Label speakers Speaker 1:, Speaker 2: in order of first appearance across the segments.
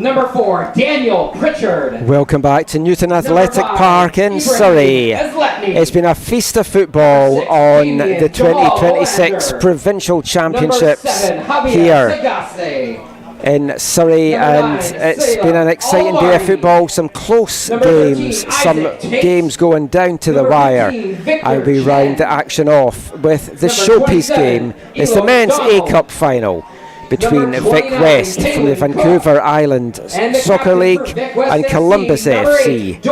Speaker 1: Number 4, Daniel Pritchard.
Speaker 2: Welcome back to Newton Athletic Park in Surrey. It's been a feast of football on the 2026 Provincial Championships here in Surrey, and it's been an exciting day of football. Some close games, some games going down to the wire, and we round the action off with the showpiece game. It's the men's A-Cup final between Vic West from the Vancouver Island Soccer League and Columbus FC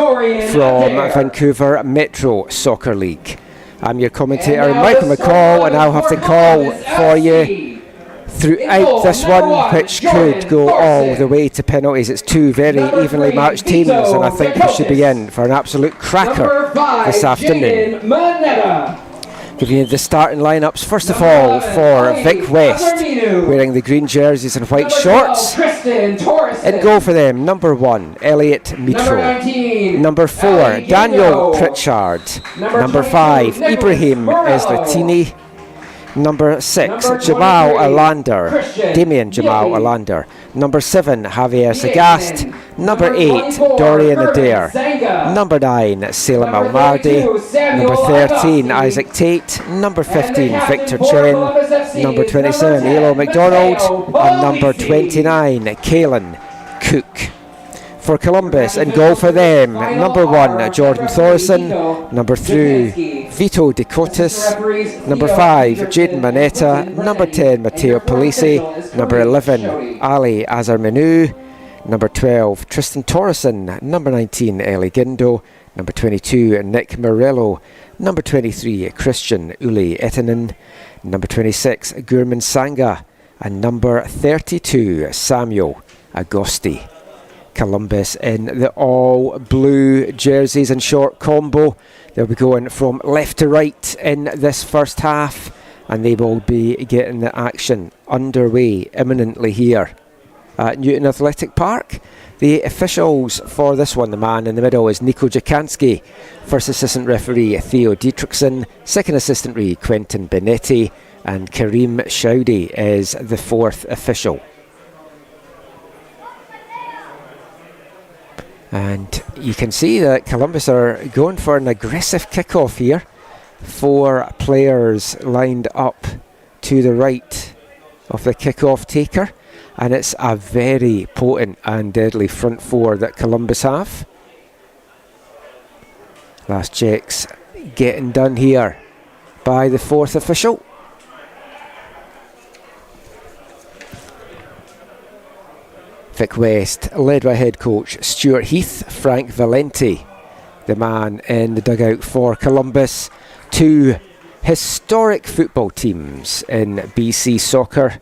Speaker 2: from Vancouver Metro Soccer League. I'm your commentator, Michael McCall, and I'll have the call for you throughout this one, which could go all the way to penalties. It's two very evenly matched teams, and I think we should be in for an absolute cracker this afternoon. Giving you the starting lineups, first of all, for Vic West, wearing the green jerseys and white shorts. In goal for them, number 1, Elliot Mitro. Number 4, Daniel Pritchard. Number 5, Ibrahim Eslatini. Number 6, Jamal Alander, Damien Jamal Alander. Number 7, Javier Sagast. Number 8, Dorian Adair. Number 9, Salem Almardi. Number 13, Isaac Tate. Number 15, Victor Chen. Number 27, Elo McDonald. And number 29, Kaelan Cook. For Columbus, in goal for them, number 1, Jordan Thorson. Number 3, Vito Decotis. Number 5, Jaden Manetta. Number 10, Matteo Polisi. Number 11, Ali Azarmenu. Number 12, Tristan Torreson. Number 19, Eli Gindo. Number 22, Nick Morello. Number 23, Christian Uli Etinen. Number 26, Gurman Sanga. And number 32, Samuel Agosti. Columbus in the all blue jerseys and short combo. They'll be going from left to right in this first half, and they will be getting the action underway imminently here at Newton Athletic Park. The officials for this one, the man in the middle is Nico Jakanski, first assistant referee Theo Dietrichson, second assistant referee Quentin Benetti, and Kareem Shoudy is the fourth official. And you can see that Columbus are going for an aggressive kick-off here. 4 players lined up to the right of the kick-off taker, and it's a very potent and deadly front 4 that Columbus have. Last checks getting done here by the 4th official. Vic West, led by head coach Stuart Heath. Frank Valenti, the man in the dugout for Columbus. 2 historic football teams in BC soccer.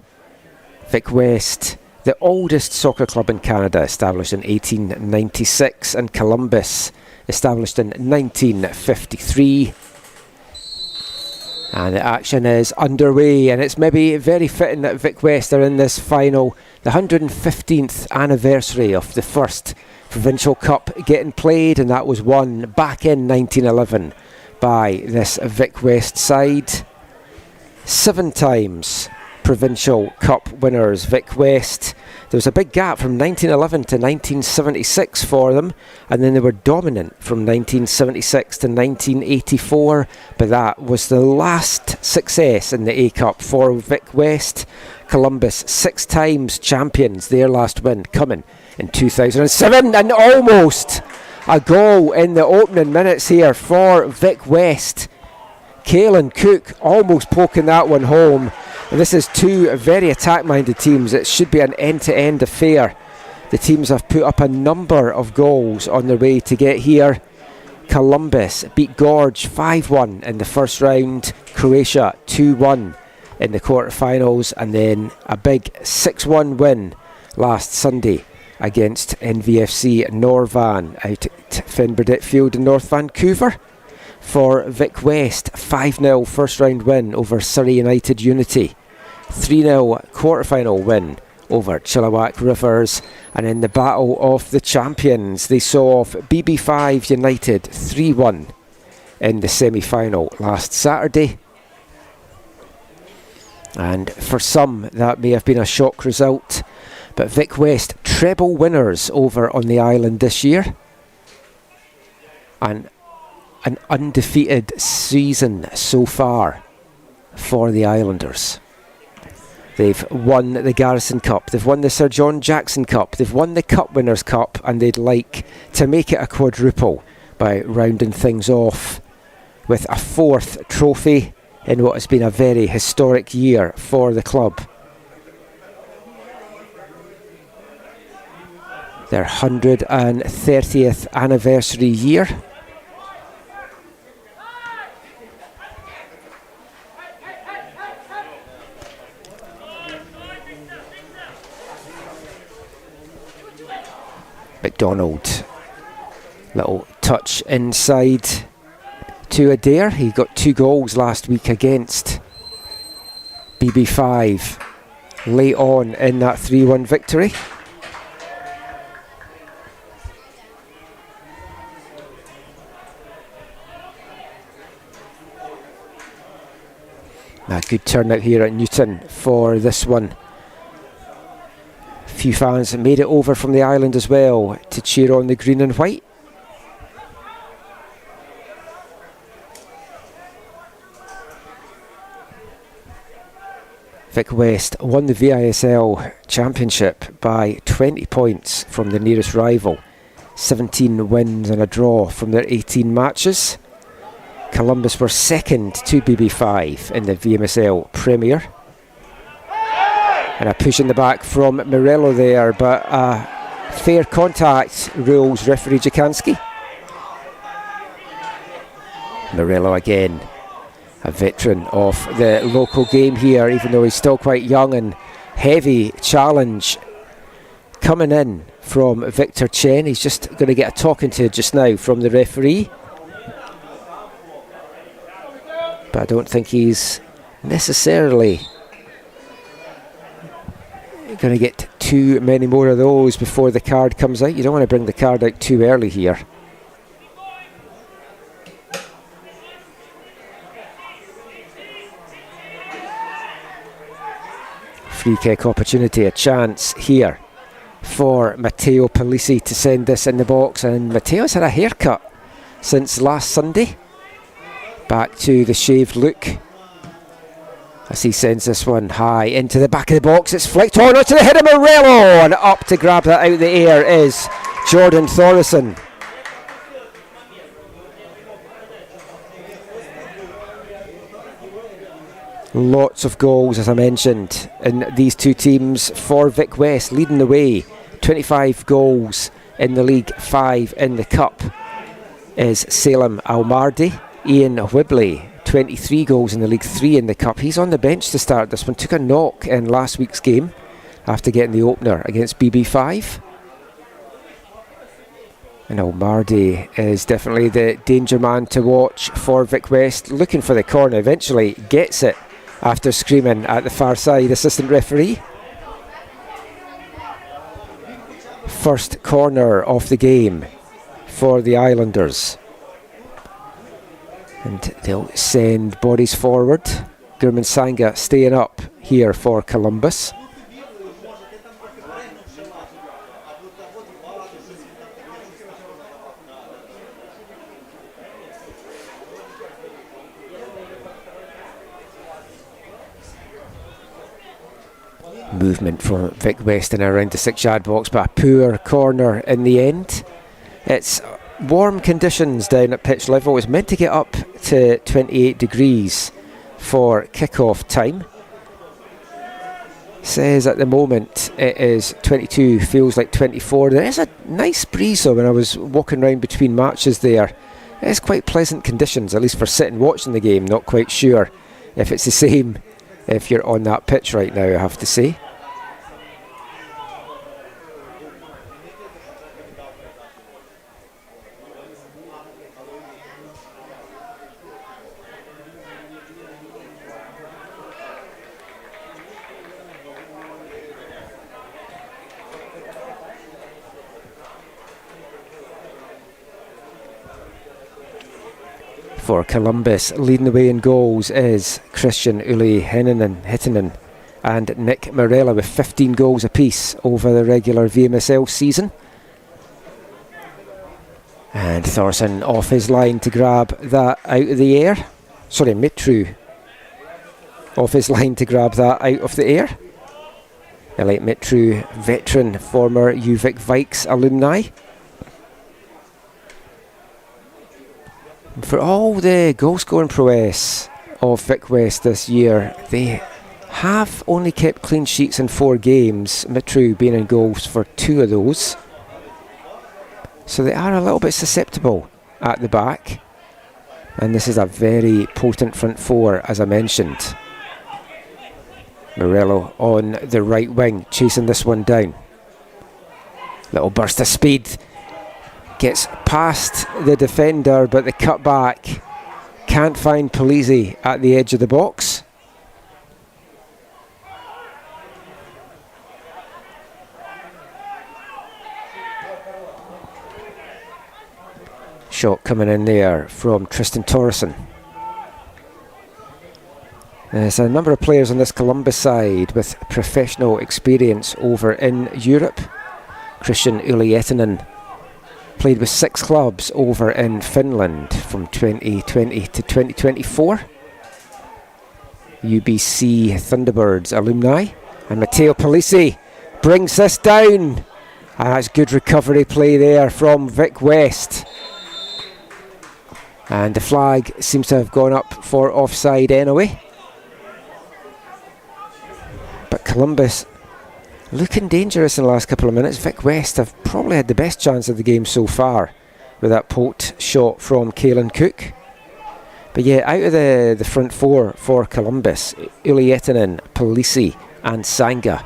Speaker 2: Vic West, the oldest soccer club in Canada, established in 1896, and Columbus, established in 1953. And the action is underway, and it's maybe very fitting that Vic West are in this final, the 115th anniversary of the first Provincial Cup getting played, and that was won back in 1911 by this Vic West side. 7 times Provincial Cup winners, Vic West. There was a big gap from 1911 to 1976 for them, and then they were dominant from 1976 to 1984, but that was the last success in the A-Cup for Vic West. Columbus, 6 times champions, their last win coming in 2007, and almost a goal in the opening minutes here for Vic West. Kaelan Cook almost poking that one home. This is 2 very attack-minded teams. It should be an end-to-end affair. The teams have put up a number of goals on their way to get here. Columbus beat Gorge 5-1 in the first round. Croatia 2-1 in the quarterfinals, and then a big 6-1 win last Sunday against NVFC Norvan out at Fenburdett Field in North Vancouver. For Vic West, 5-0 first round win over Surrey United Unity, 3-0 quarterfinal win over Chilliwack Rivers, and in the battle of the champions they saw off BB5 United 3-1 in the semi-final last Saturday. And for some that may have been a shock result, But Vic West, treble winners over on the island this year. And an undefeated season so far for the Islanders. They've won the Garrison Cup, they've won the Sir John Jackson Cup, they've won the Cup Winners' Cup, and they'd like to make it a quadruple by rounding things off with a 4th trophy in what has been a very historic year for the club. Their 130th anniversary year. McDonald, little touch inside to Adair. He got 2 goals last week against BB5 late on in that 3-1 victory. A good turnout here at Newton for this one. Few fans made it over from the island as well to cheer on the green and white. Vic West won the VISL Championship by 20 points from the nearest rival. 17 wins and a draw from their 18 matches. Columbus were second to BB5 in the VMSL Premier. And a push in the back from Morello there, but fair contact rules referee Jakanski. Morello again, a veteran of the local game here, even though he's still quite young, and heavy challenge coming in from Victor Chen. He's just going to get a talking to just now from the referee. But I don't think he's necessarily going to get too many more of those before the card comes out. You don't want to bring the card out too early here. Free kick opportunity, a chance here for Matteo Polisi to send this in the box, and Matteo's had a haircut since last Sunday. Back to the shaved look as he sends this one high into the back of the box. It's flicked on to the head of Morello, and up to grab that out of the air is Jordan Thoresen. Lots of goals, as I mentioned, in these two teams for Vic West, leading the way. 25 goals in the league, 5 in the cup is Salem Almardi. Ian Whibley, 23 goals in the league, 3 in the cup. He's on the bench to start this one. Took a knock in last week's game after getting the opener against BB5. And Almardi is definitely the danger man to watch for Vic West. Looking for the corner, eventually gets it after screaming at the far side assistant referee. First corner of the game for the Islanders. And they'll send bodies forward. Gurman Sanga staying up here for Columbus. Movement from Vic West in around the 6-yard box, but a poor corner in the end. It's warm conditions down at pitch level. It's meant to get up to 28 degrees for kick-off time. Says at the moment it is 22, feels like 24. There is a nice breeze though when I was walking around between matches there. It's quite pleasant conditions, at least for sitting watching the game. Not quite sure if it's the same if you're on that pitch right now, I have to say. For Columbus, leading the way in goals is Christian Uli Hittinen, and Nick Morella with 15 goals apiece over the regular VMSL season. And Thorson off his line to grab that out of the air. Sorry, Mitru off his line to grab that out of the air. Elliot Mitru, veteran, former UVic Vikes alumni. For all the goal-scoring prowess of Vic West this year, they have only kept clean sheets in 4 games, Mitru being in goals for 2 of those. So they are a little bit susceptible at the back. And this is a very potent front 4, as I mentioned. Morello on the right wing, chasing this one down. Little burst of speed. Gets past the defender, but the cut back can't find Polizzi at the edge of the box. Shot coming in there from Tristan Torreson. There's a number of players on this Columbus side with professional experience over in Europe. Christian Ulietinen played with 6 clubs over in Finland from 2020 to 2024. UBC Thunderbirds alumni. And Matteo Polizzi brings this down. And that's good recovery play there from Vic West. And the flag seems to have gone up for offside anyway. But Columbus looking dangerous in the last couple of minutes. Vic West have probably had the best chance of the game so far with that poked shot from Caelan Cook. But yeah, out of the front 4 for Columbus, Ulietinen, Polizzi and Sanga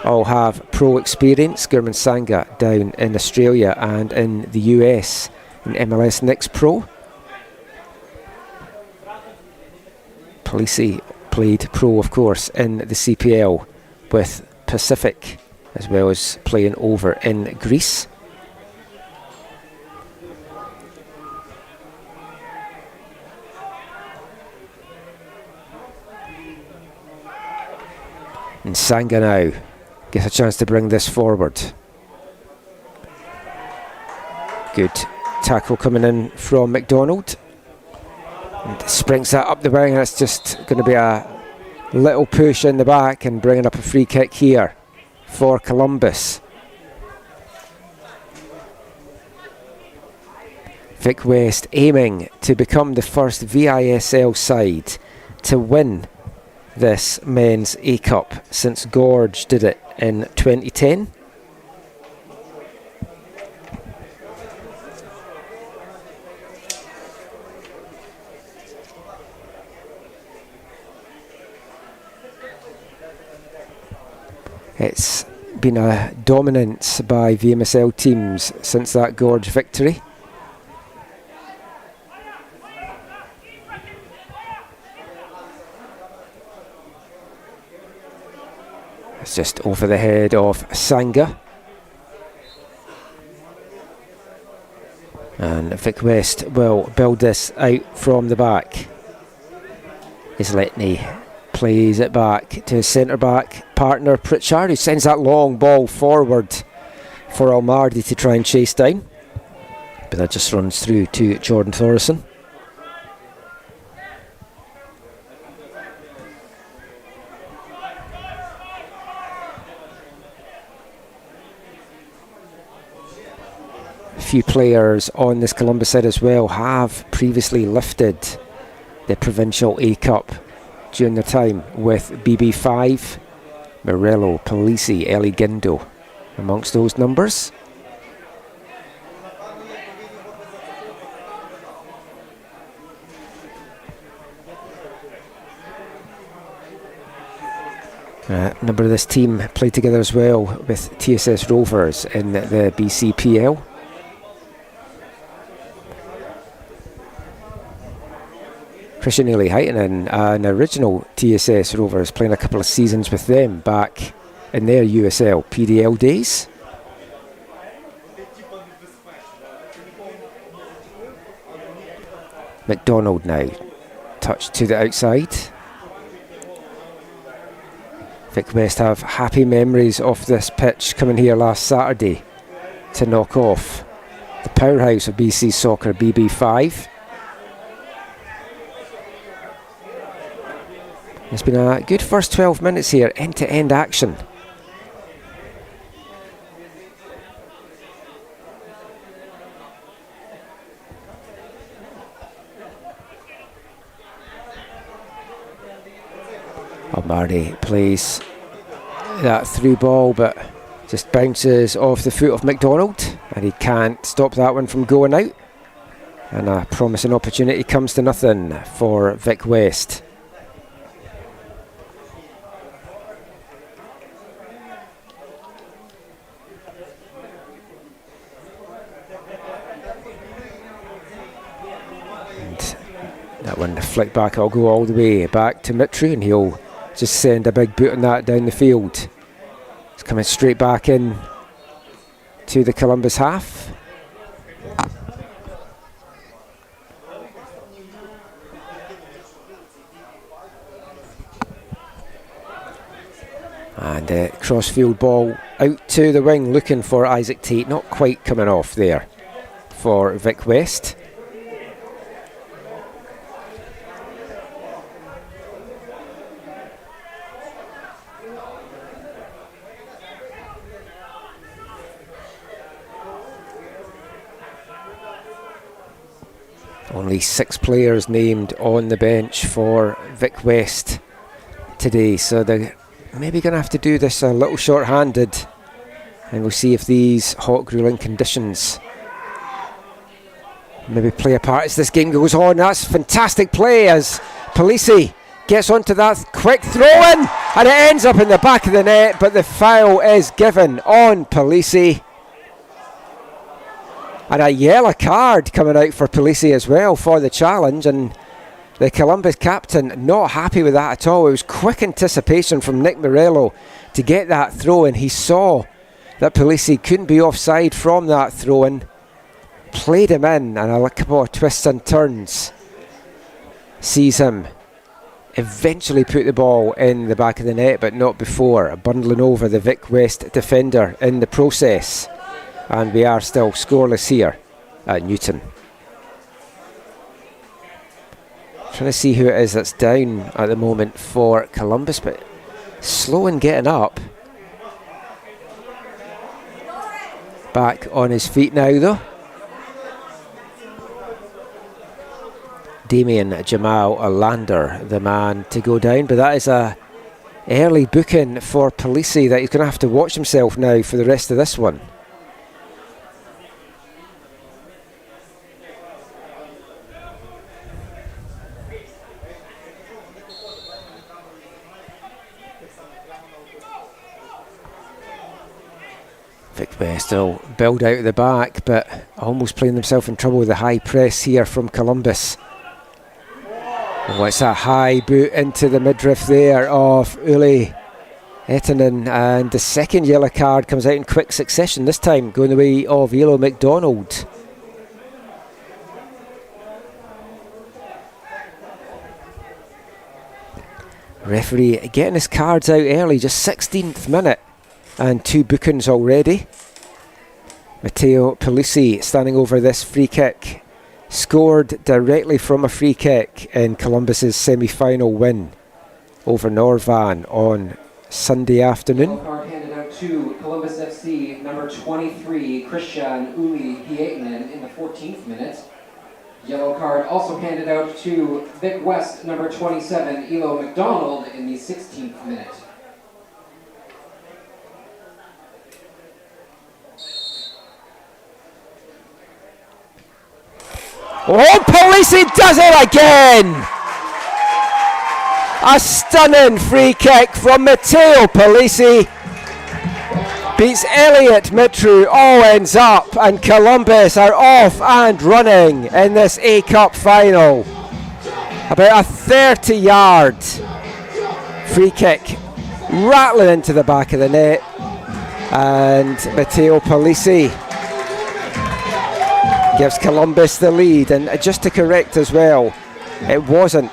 Speaker 2: all have pro experience. Gurman Sanga down in Australia and in the US in MLS Next Pro. Polizzi played pro, of course, in the CPL with Pacific, as well as playing over in Greece. And Sanga now gets a chance to bring this forward. Good tackle coming in from McDonald. And springs that up the wing, and it's just going to be a little push in the back and bringing up a free kick here for Columbus. Vic West aiming to become the first VISL side to win this men's A-Cup since Gorge did it in 2010. It's been a dominance by VMSL teams since that Gorge victory. It's just over the head of Sanga. And Vic West will build this out from the back. Isletny plays it back to his centre-back partner Pritchard, who sends that long ball forward for Almardi to try and chase down. But that just runs through to Jordan Thorson. A few players on this Columbus side as well have previously lifted the Provincial A-Cup during their time with BB5, Morello, Polizzi, Eli Guindo amongst those numbers. A number of this team played together as well with TSS Rovers in the BCPL. Christian Ely Heitinen, an original TSS Rovers, playing a couple of seasons with them back in their USL PDL days. McDonald now, touch to the outside. Vic West have happy memories of this pitch coming here last Saturday to knock off the powerhouse of BC Soccer, BB5. It's been a good first 12 minutes here, end-to-end action. Marty plays that through ball, but just bounces off the foot of McDonald, and he can't stop that one from going out. And a promising opportunity comes to nothing for Vic West. And that one flicked back, I'll go all the way back to Mitru, and he'll just send a big boot on that down the field. It's coming straight back in to the Columbus half. And crossfield ball out to the wing, looking for Isaac Tate. Not quite coming off there for Vic West. Only 6 players named on the bench for Vic West today, so they're maybe going to have to do this a little short-handed, and we'll see if these hot grueling conditions maybe play a part as this game goes on. That's fantastic play as Polisi gets onto that quick throw-in, and it ends up in the back of the net, but the foul is given on Polisi. And a yellow card coming out for Polisi as well for the challenge, and the Columbus captain not happy with that at all. It was quick anticipation from Nick Morello to get that throw-in. He saw that Polisi couldn't be offside from that throw-in, played him in, and a couple of twists and turns sees him eventually put the ball in the back of the net, but not before bundling over the Vic West defender in the process. And we are still scoreless here at Newton. Trying to see who it is that's down at the moment for Columbus, but slow in getting up. Back on his feet now though. Damien Jamal Alander, the man to go down, but that is a early booking for Polisi that he's going to have to watch himself now for the rest of this one. Vic West still build out at the back, but almost playing themselves in trouble with the high press here from Columbus. Oh, it's a high boot into the midriff there of Uli Etonen, and the second yellow card comes out in quick succession, this time going the way of Elo McDonald. Referee getting his cards out early, just 16th minute. And 2 bookings already. Matteo Polisi standing over this free kick. Scored directly from a free kick in Columbus's semi-final win over Norvan on Sunday afternoon.
Speaker 1: Yellow card handed out to Columbus FC, number 23, Christian Uli Hietanen in the 14th minute. Yellow card also handed out to Vic West, number 27, Elo McDonald in the 16th minute.
Speaker 2: Oh, Polisi does it again! A stunning free kick from Matteo Polisi. Beats Elliot Mitru, all ends up, and Columbus are off and running in this A-Cup final. About a 30-yard free kick rattling into the back of the net, and Matteo Polisi gives Columbus the lead. And just to correct as well, it wasn't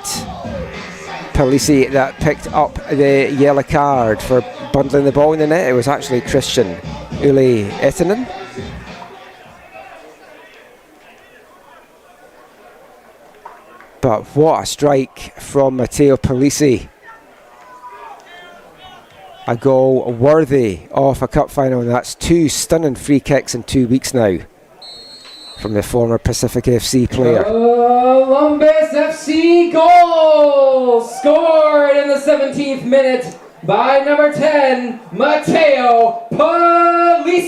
Speaker 2: Palisi that picked up the yellow card for bundling the ball in the net. It was actually Christian Uli Etinen. But what a strike from Matteo Palisi. A goal worthy of a cup final, and that's 2 stunning free kicks in 2 weeks now from the former Pacific FC player.
Speaker 1: Columbus FC goal scored in the 17th minute by number 10, Matteo Palisi.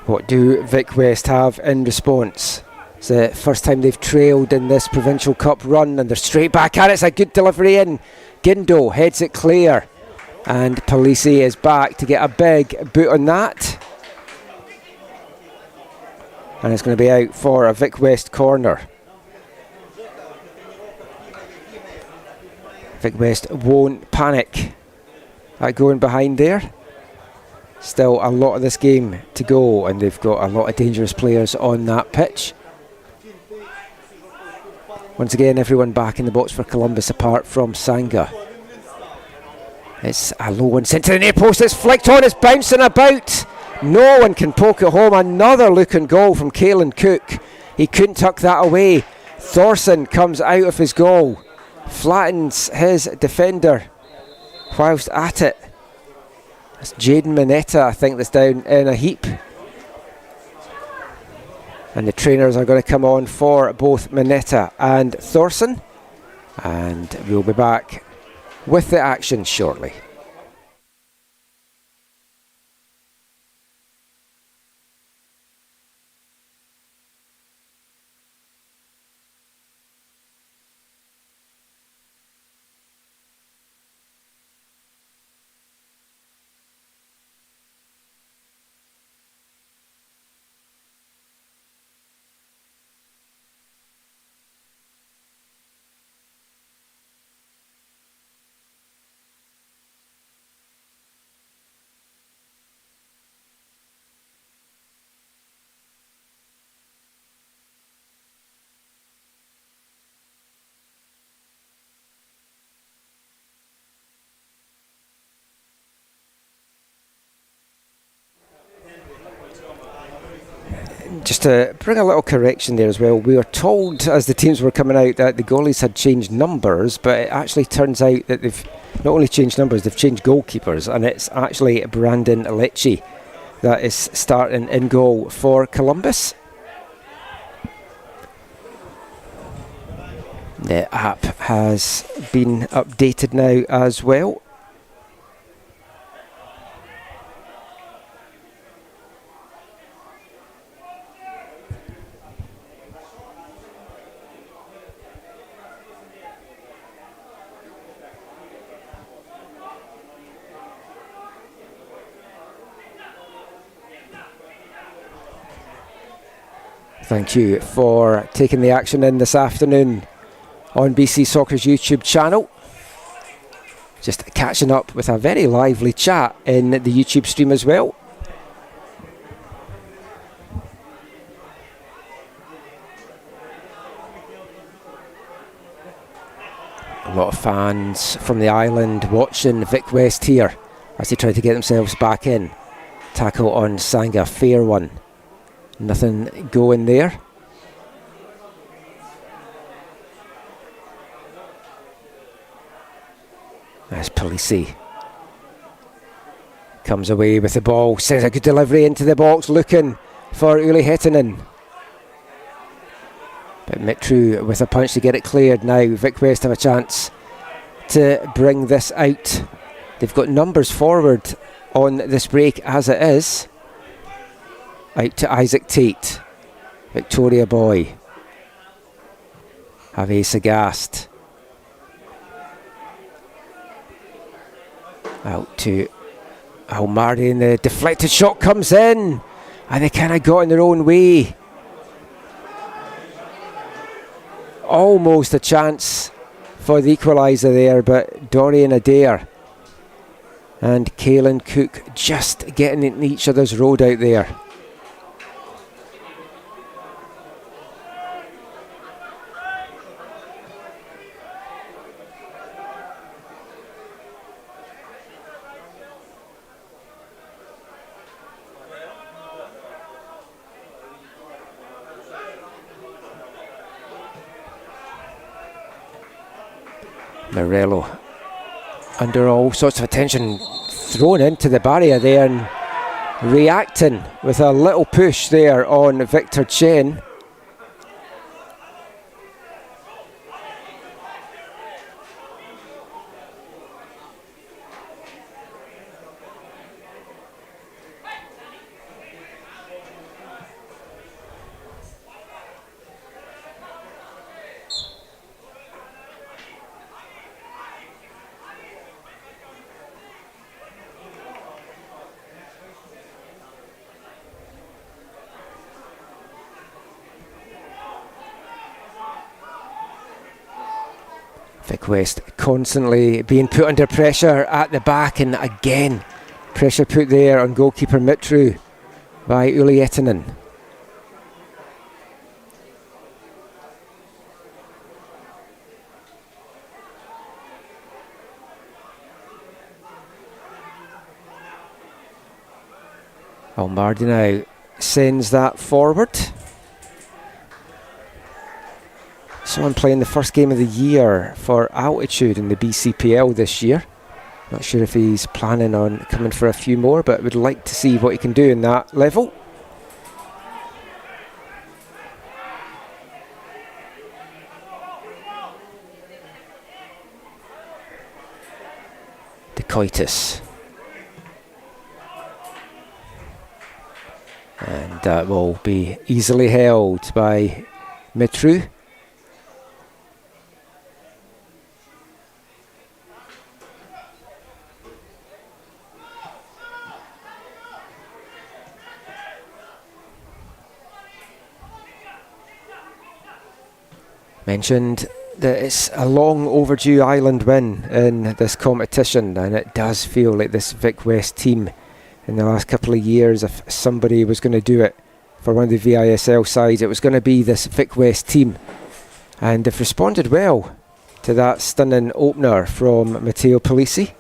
Speaker 2: What do Vic West have in response? It's the first time they've trailed in this Provincial Cup run, and they're straight back at it. It's a good delivery in. Guindo heads it clear, and Palisi is back to get a big boot on that. And it's going to be out for a Vic West corner. Vic West won't panic at going behind there. Still a lot of this game to go, and they've got a lot of dangerous players on that pitch. Once again, everyone back in the box for Columbus apart from Sanga. It's a low one sent to the near post. It's flicked on, it's bouncing about. No one can poke it home. Another looking goal from Caelan Cook. He couldn't tuck that away. Thorson comes out of his goal, flattens his defender whilst at it. It's Jaden Mineta, I think, that's down in a heap. And the trainers are going to come on for both Mineta and Thorson. And we'll be back with the action shortly. Just to bring a little correction there as well, we were told as the teams were coming out that the goalies had changed numbers, but it actually turns out that they've not only changed numbers, they've changed goalkeepers, and it's actually Brandon Lecce that is starting in goal for Columbus. The app has been updated now as well. Thank you for taking the action in this afternoon on BC Soccer's YouTube channel. Just catching up with a very lively chat in the YouTube stream as well. A lot of fans from the island watching Vic West here as they try to get themselves back in. Tackle on Sanga, fair one. Nothing going there. As Palisi comes away with the ball, sends a good delivery into the box, looking for Uli Hetinen. But Mitru with a punch to get it cleared now. Vic West have a chance to bring this out. They've got numbers forward on this break as it is. Out to Isaac Tate, Victoria Boy, Javier Sagast, out to Almari, and the deflected shot comes in. And they kind of got in their own way. Almost a chance for the equaliser there, but Dorian Adair and Caelan Cook just getting in each other's road out there. Morello under all sorts of attention, thrown into the barrier there and reacting with a little push there on Victor Chen. Vic West constantly being put under pressure at the back, and again pressure put there on goalkeeper Mitru by Uli Etinen. Almardi now sends that forward. Saw him playing the first game of the year for Altitude in the BCPL this year. Not sure if he's planning on coming for a few more, but would like to see what he can do in that level. De Coitus. And that will be easily held by Mitru. Mentioned that it's a long overdue Island win in this competition, and it does feel like this Vic West team in the last couple of years, if somebody was going to do it for one of the VISL sides, it was going to be this Vic West team. And they've responded well to that stunning opener from Matteo Polisi.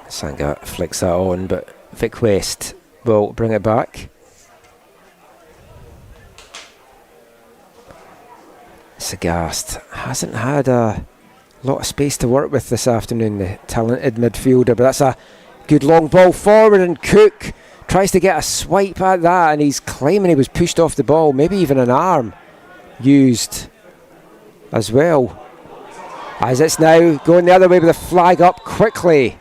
Speaker 2: Sanga flicks that on, but Vic West will bring it back. Sagast hasn't had a lot of space to work with this afternoon, the talented midfielder, but that's a good long ball forward, and Cook tries to get a swipe at that, and he's claiming he was pushed off the ball, maybe even an arm used as well. As it's now going the other way with a flag up quickly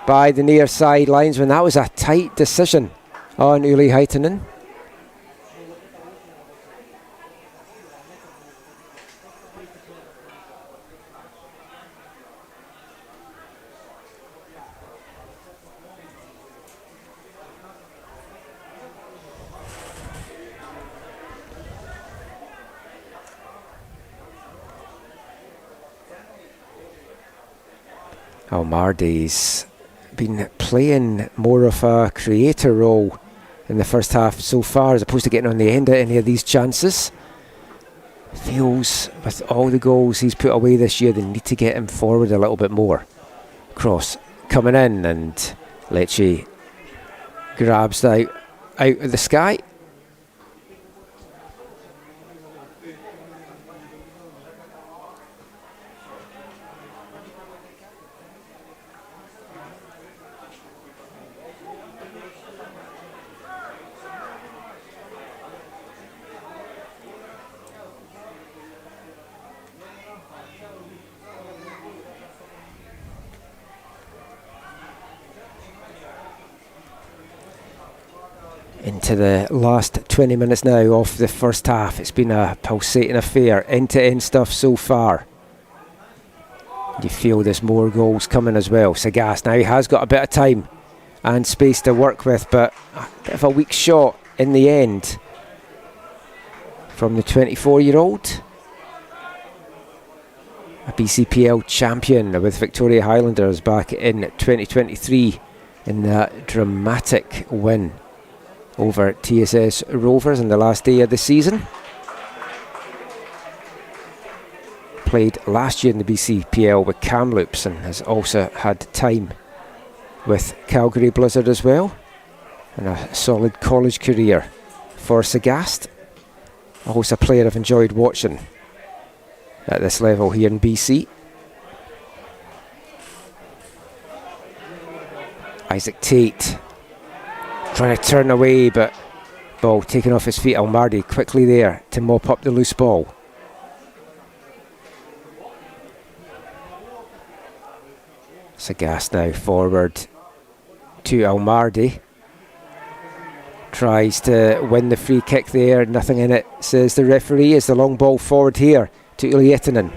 Speaker 2: by the near side linesman. That was a tight decision on Uli Heitinen. Almardi's been playing more of a creator role in the first half so far, as opposed to getting on the end of any of these chances. Feels with all the goals he's put away this year, they need to get him forward a little bit more. Cross coming in, and Lecce grabs that out of the sky. into the last 20 minutes now of the first half. It's been a pulsating affair, end-to-end stuff so far. You feel there's more goals coming as well. Sagast now, he has got a bit of time and space to work with, but a bit of a weak shot in the end from the 24-year-old. A BCPL champion with Victoria Highlanders back in 2023 in that dramatic win over TSS Rovers on the last day of the season. Played last year in the BCPL with Kamloops and has also had time with Calgary Blizzard as well. And a solid college career for Sagast. Also a player I've enjoyed watching at this level here in BC. Isaac Tate trying to turn away, but ball taken off his feet. Almardi quickly there to mop up the loose ball. Sagast now forward to Almardi. Tries to win the free kick there. Nothing in it, says the referee, as the long ball forward here to Ylietinen.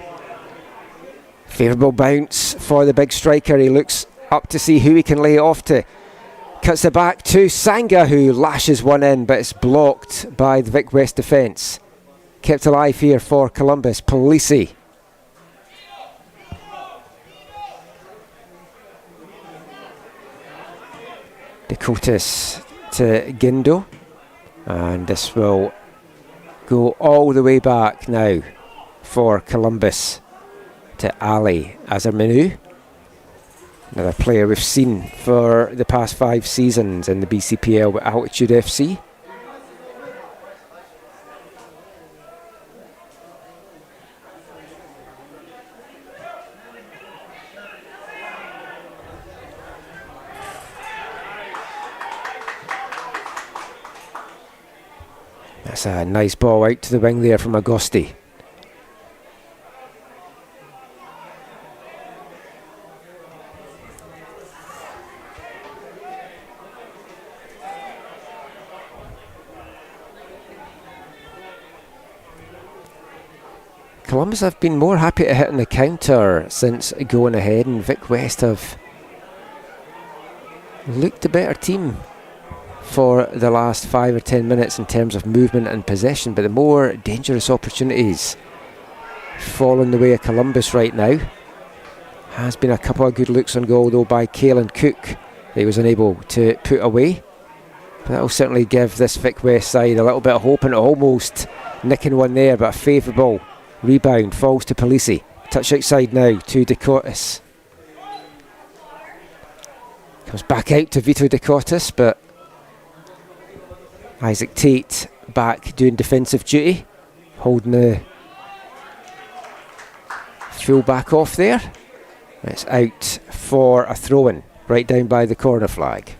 Speaker 2: Favourable bounce for the big striker. He looks up to see who he can lay it off to. Cuts it back to Sanga, who lashes one in, but it's blocked by the Vic West defence. Kept alive here for Columbus. Polisi. Dakotas to Gindo. And this will go all the way back now for Columbus to Ali Azarmanu. Another player we've seen for the past 5 seasons in the BCPL with Altitude FC. That's a nice ball out to the wing there from Agosti. Columbus have been more happy to hit on the counter since going ahead, and Vic West have looked a better team for the last 5 or 10 minutes in terms of movement and possession, but the more dangerous opportunities fall in the way of Columbus right now. Has been a couple of good looks on goal though by Caelan Cook that he was unable to put away, but that will certainly give this Vic West side a little bit of hope, and almost nicking one there, but a favourable rebound falls to Polisi. Touch outside now to Dakotas. Comes back out to Vito Dakotas, but Isaac Tate back doing defensive duty, holding the full back off there. It's out for a throw-in right down by the corner flag.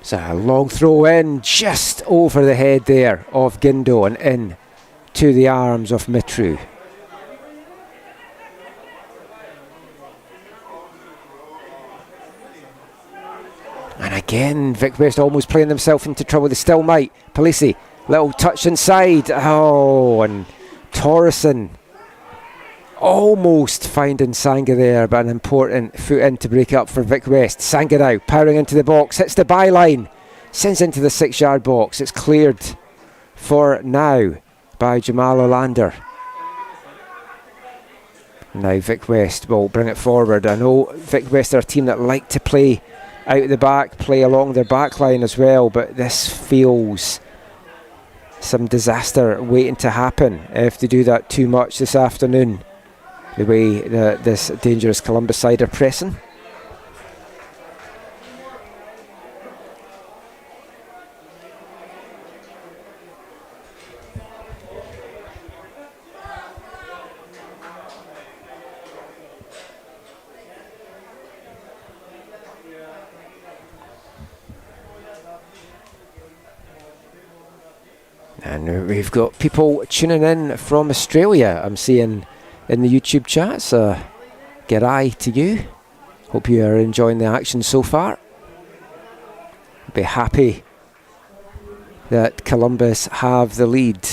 Speaker 2: It's a long throw in, just over the head there of Gindo and in to the arms of Mitru. And again, Vic West almost playing themselves into trouble. They still might. Polisi, little touch inside. Oh, and Torreson almost finding Sanga there, but an important foot in to break up for Vic West. Sanga now powering into the box, hits the byline, sends into the 6-yard box. It's cleared for now by Jamal Olander. Now Vic West will bring it forward. I know Vic West are a team that like to play out the back, play along their back line as well, but this feels some disaster waiting to happen if they do that too much this afternoon, the way this dangerous Columbus side are pressing. And we've got people tuning in from Australia, I'm seeing in the YouTube chat, so g'day to you. Hope you are enjoying the action so far. Be happy that Columbus have the lead.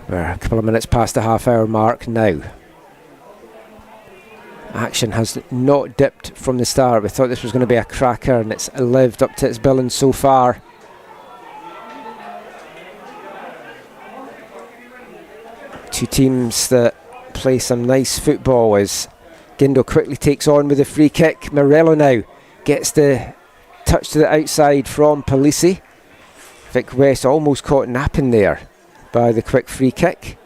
Speaker 2: We're a couple of minutes past the half-hour mark now. Action has not dipped from the start. We thought this was going to be a cracker, and it's lived up to its billing so far. Two teams that play some nice football as Gindo quickly takes on with a free kick. Morello now gets the touch to the outside from Polisi. Vic West almost caught napping there by the quick free kick.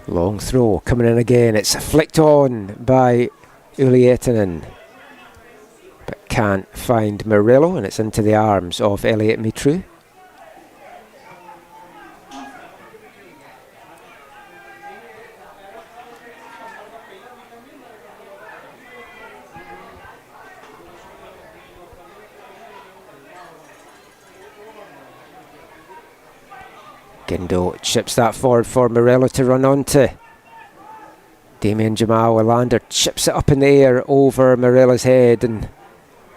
Speaker 2: Long throw coming in again. It's flicked on by Ulietinen, but can't find Murillo, and it's into the arms of Elliot Mitru. Gindo chips that forward for Murillo to run onto. Damien Jamal Olander chips it up in the air over Murillo's head and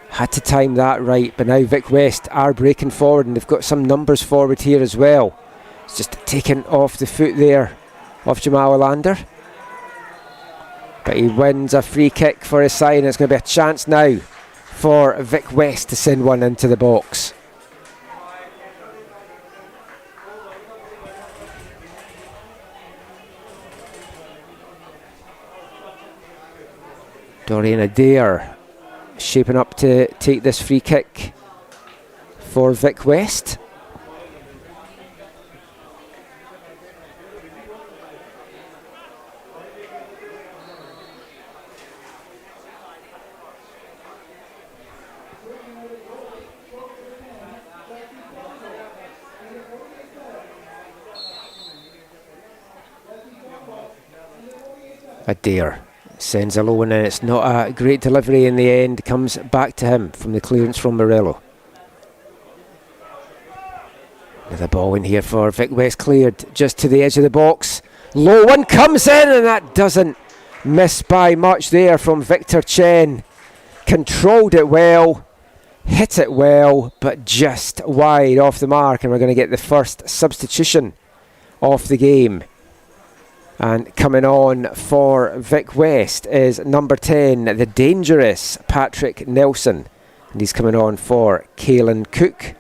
Speaker 2: had to time that right, but now Vic West are breaking forward and they've got some numbers forward here as well. It's just taken off the foot there of Jamal Olander, but he wins a free kick for his side, and it's going to be a chance now for Vic West to send one into the box. Dorian Adair shaping up to take this free kick for Vic West. Adair sends a low one in. It's not a great delivery in the end. Comes back to him from the clearance from Murillo. The ball in here for Vic West, cleared just to the edge of the box. Low one comes in, and that doesn't miss by much there from Victor Chen. Controlled it well, hit it well, but just wide off the mark, and we're going to get the first substitution of the game. And coming on for Vic West is number 10, the dangerous Patrick Nelson. And he's coming on for Caelan Cook.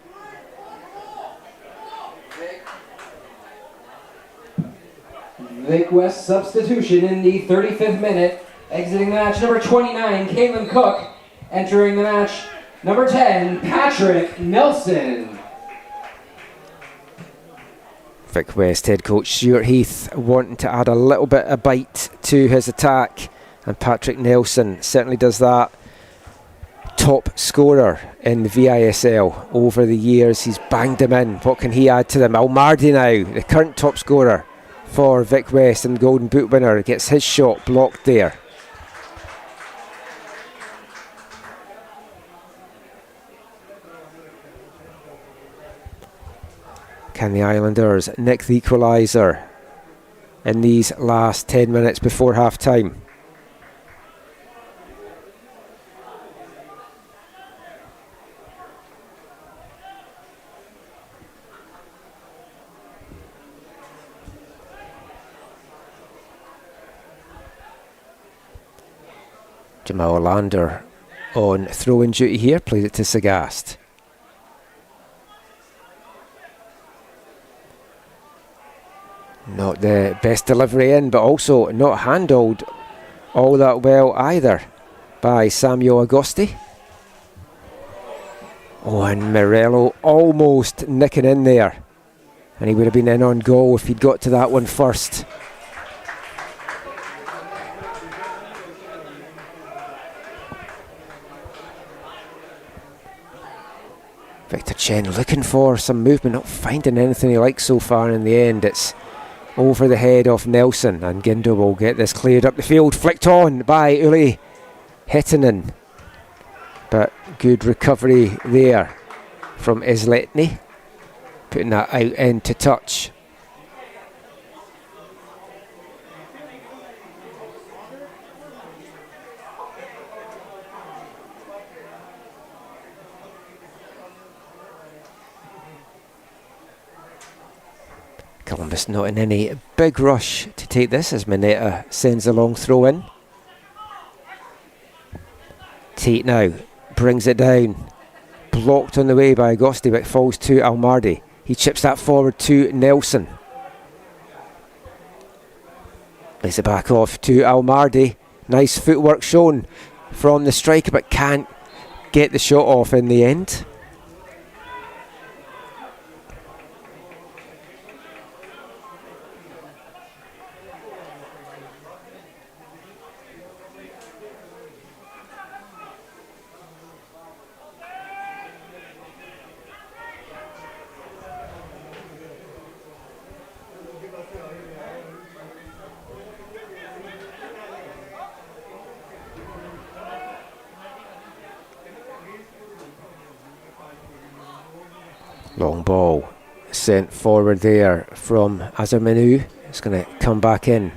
Speaker 1: Vic West substitution in the 35th minute. Exiting the match, number 29, Caelan Cook. Entering the match, number 10, Patrick Nelson.
Speaker 2: Vic West head coach Stuart Heath wanting to add a little bit of bite to his attack, and Patrick Nelson certainly does that. Top scorer in the VISL over the years. He's banged them in. What can he add to them? Almardi now, the current top scorer for Vic West and Golden Boot winner, gets his shot blocked there. Can the Islanders nick the equaliser in these last 10 minutes before half time? Jamal Olander on throw-in duty here, plays it to Sagast. Not the best delivery in, but also not handled all that well either by Samuel Agosti. Oh, and Morello almost nicking in there. And he would have been in on goal if he'd got to that one first. Victor Chen looking for some movement, not finding anything he likes so far. In the end, it's over the head of Nelson, and Gindo will get this cleared up the field, flicked on by Uli Hetinen. But good recovery there from Isletny, putting that out into touch. Columbus not in any big rush to take this as Mineta sends a long throw in. Tate now brings it down. Blocked on the way by Agosti, but falls to Almardi. He chips that forward to Nelson. Lays it back off to Almardi. Nice footwork shown from the striker, but can't get the shot off in the end. Long ball sent forward there from Azarmanu. It's going to come back in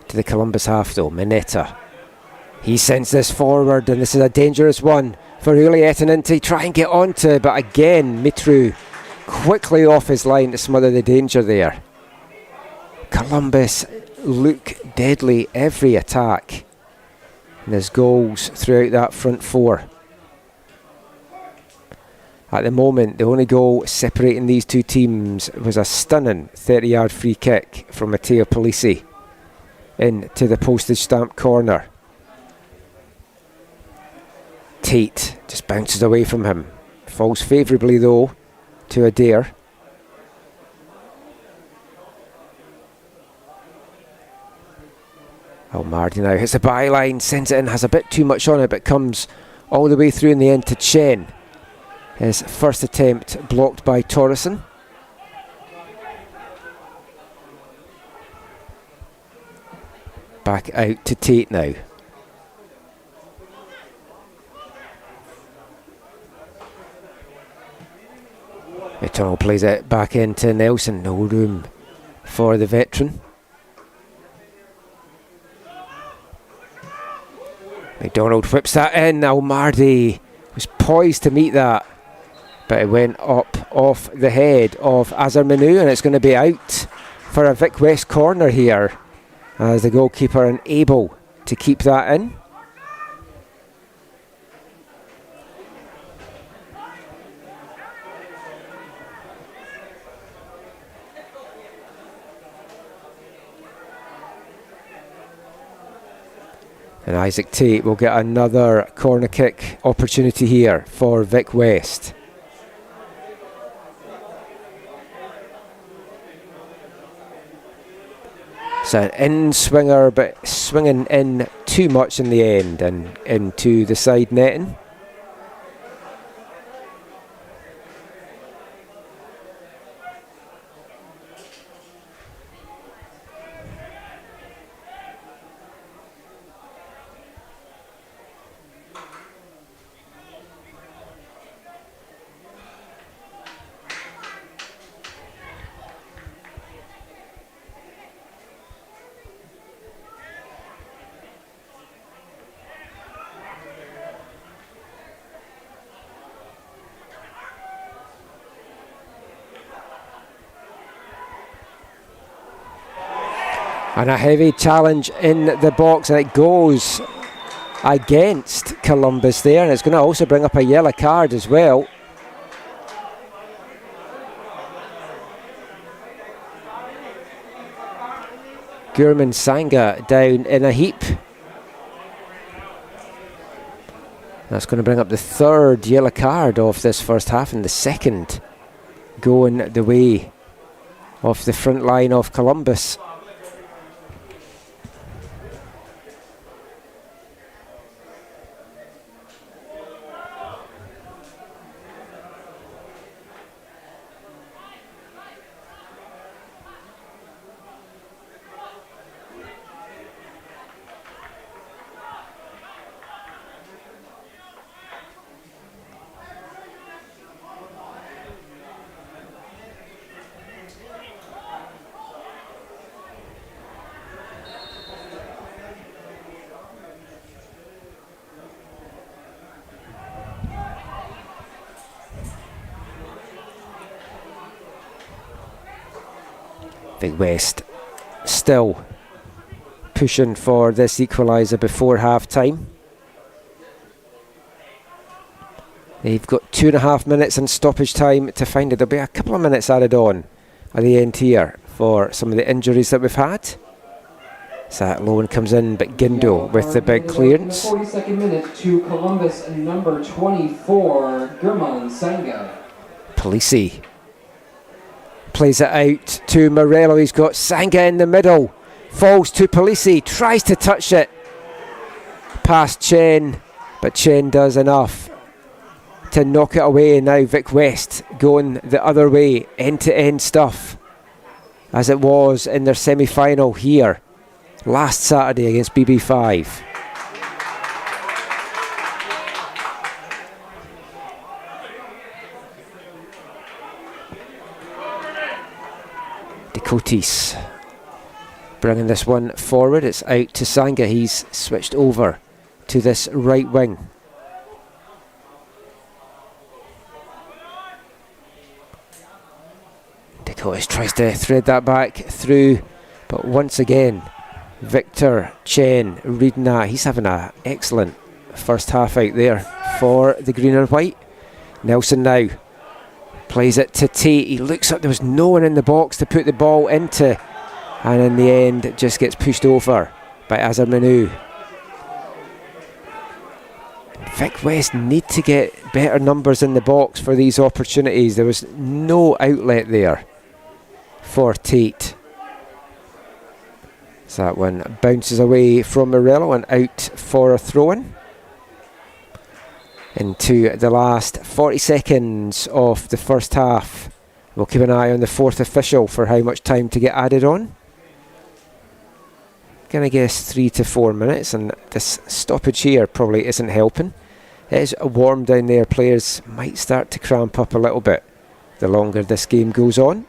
Speaker 2: to the Columbus half though. Mineta. He sends this forward, and this is a dangerous one for Uli Hetinen to try and get onto, but again Mitru quickly off his line to smother the danger there. Columbus look deadly every attack, and there's goals throughout that front four. At the moment, the only goal separating these two teams was a stunning 30-yard free kick from Matteo Polisi into the postage stamp corner. Tate just bounces away from him. Falls favourably though to Adair. Almardi now hits the byline, sends it in, has a bit too much on it, but comes all the way through in the end to Chen. His first attempt blocked by Torreson. Back out to Tate now. McDonald plays it back into Nelson. No room for the veteran. McDonald whips that in. Almardi was poised to meet that, but it went up off the head of Azarmanu, and it's going to be out for a Vic West corner here as the goalkeeper unable to keep that in. And Isaac Tate will get another corner kick opportunity here for Vic West. It's an in-swinger, but swinging in too much in the end and into the side netting. And a heavy challenge in the box, and it goes against Columbus there, and it's going to also bring up a yellow card as well. Gurman Sanga down in a heap. That's going to bring up the third yellow card of this first half, and the second going the way of the front line of Columbus. Big West still pushing for this equaliser before half time. They've got 2.5 minutes in stoppage time to find it. There'll be a couple of minutes added on at the end here for some of the injuries that we've had. So that loan comes in, but Gindo with the big clearance.
Speaker 1: 42nd minute to Columbus, number 24, Gurman Sanga.
Speaker 2: Polisi plays it out to Morello. He's got Sanga in the middle. Falls to Polisi. Tries to touch it past Chen, but Chen does enough to knock it away. Now Vic West going the other way. End-to-end stuff, as it was in their semi-final here last Saturday against BB5. Cotis bringing this one forward. It's out to Sanga. He's switched over to this right wing. Cotis tries to thread that back through, but once again Victor Chen reading that. He's having an excellent first half out there for the green and white. Nelson now plays it to Tate. He looks up, there was no one in the box to put the ball into, and in the end it just gets pushed over by Azar Manu. Vic West need to get better numbers in the box for these opportunities. There was no outlet there for Tate. So that one bounces away from Morello and out for a throw-in. Into the last 40 seconds of the first half. We'll keep an eye on the fourth official for how much time to get added on. Gonna guess 3 to 4 minutes, and this stoppage here probably isn't helping. It is warm down there. Players might start to cramp up a little bit the longer this game goes on.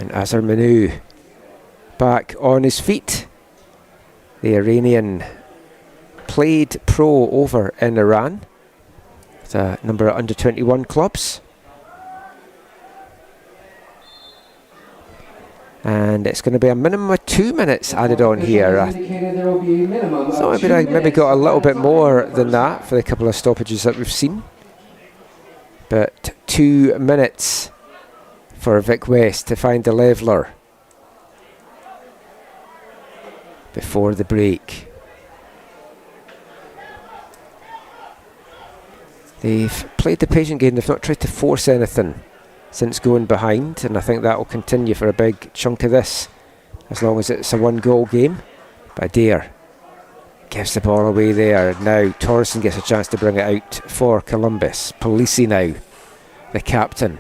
Speaker 2: And Azar Manu back on his feet. The Iranian played pro over in Iran with a number of under-21 clubs. And it's going to be a minimum of 2 minutes added on here. So maybe got a little bit more than that for the couple of stoppages that we've seen. But 2 minutes for Vic West to find the leveller before the break. They've played the patient game. They've not tried to force anything since going behind, and I think that will continue for a big chunk of this, as long as it's a one-goal game. But Adair gives the ball away there. Now Torreson gets a chance to bring it out for Columbus. Polisi now, the captain,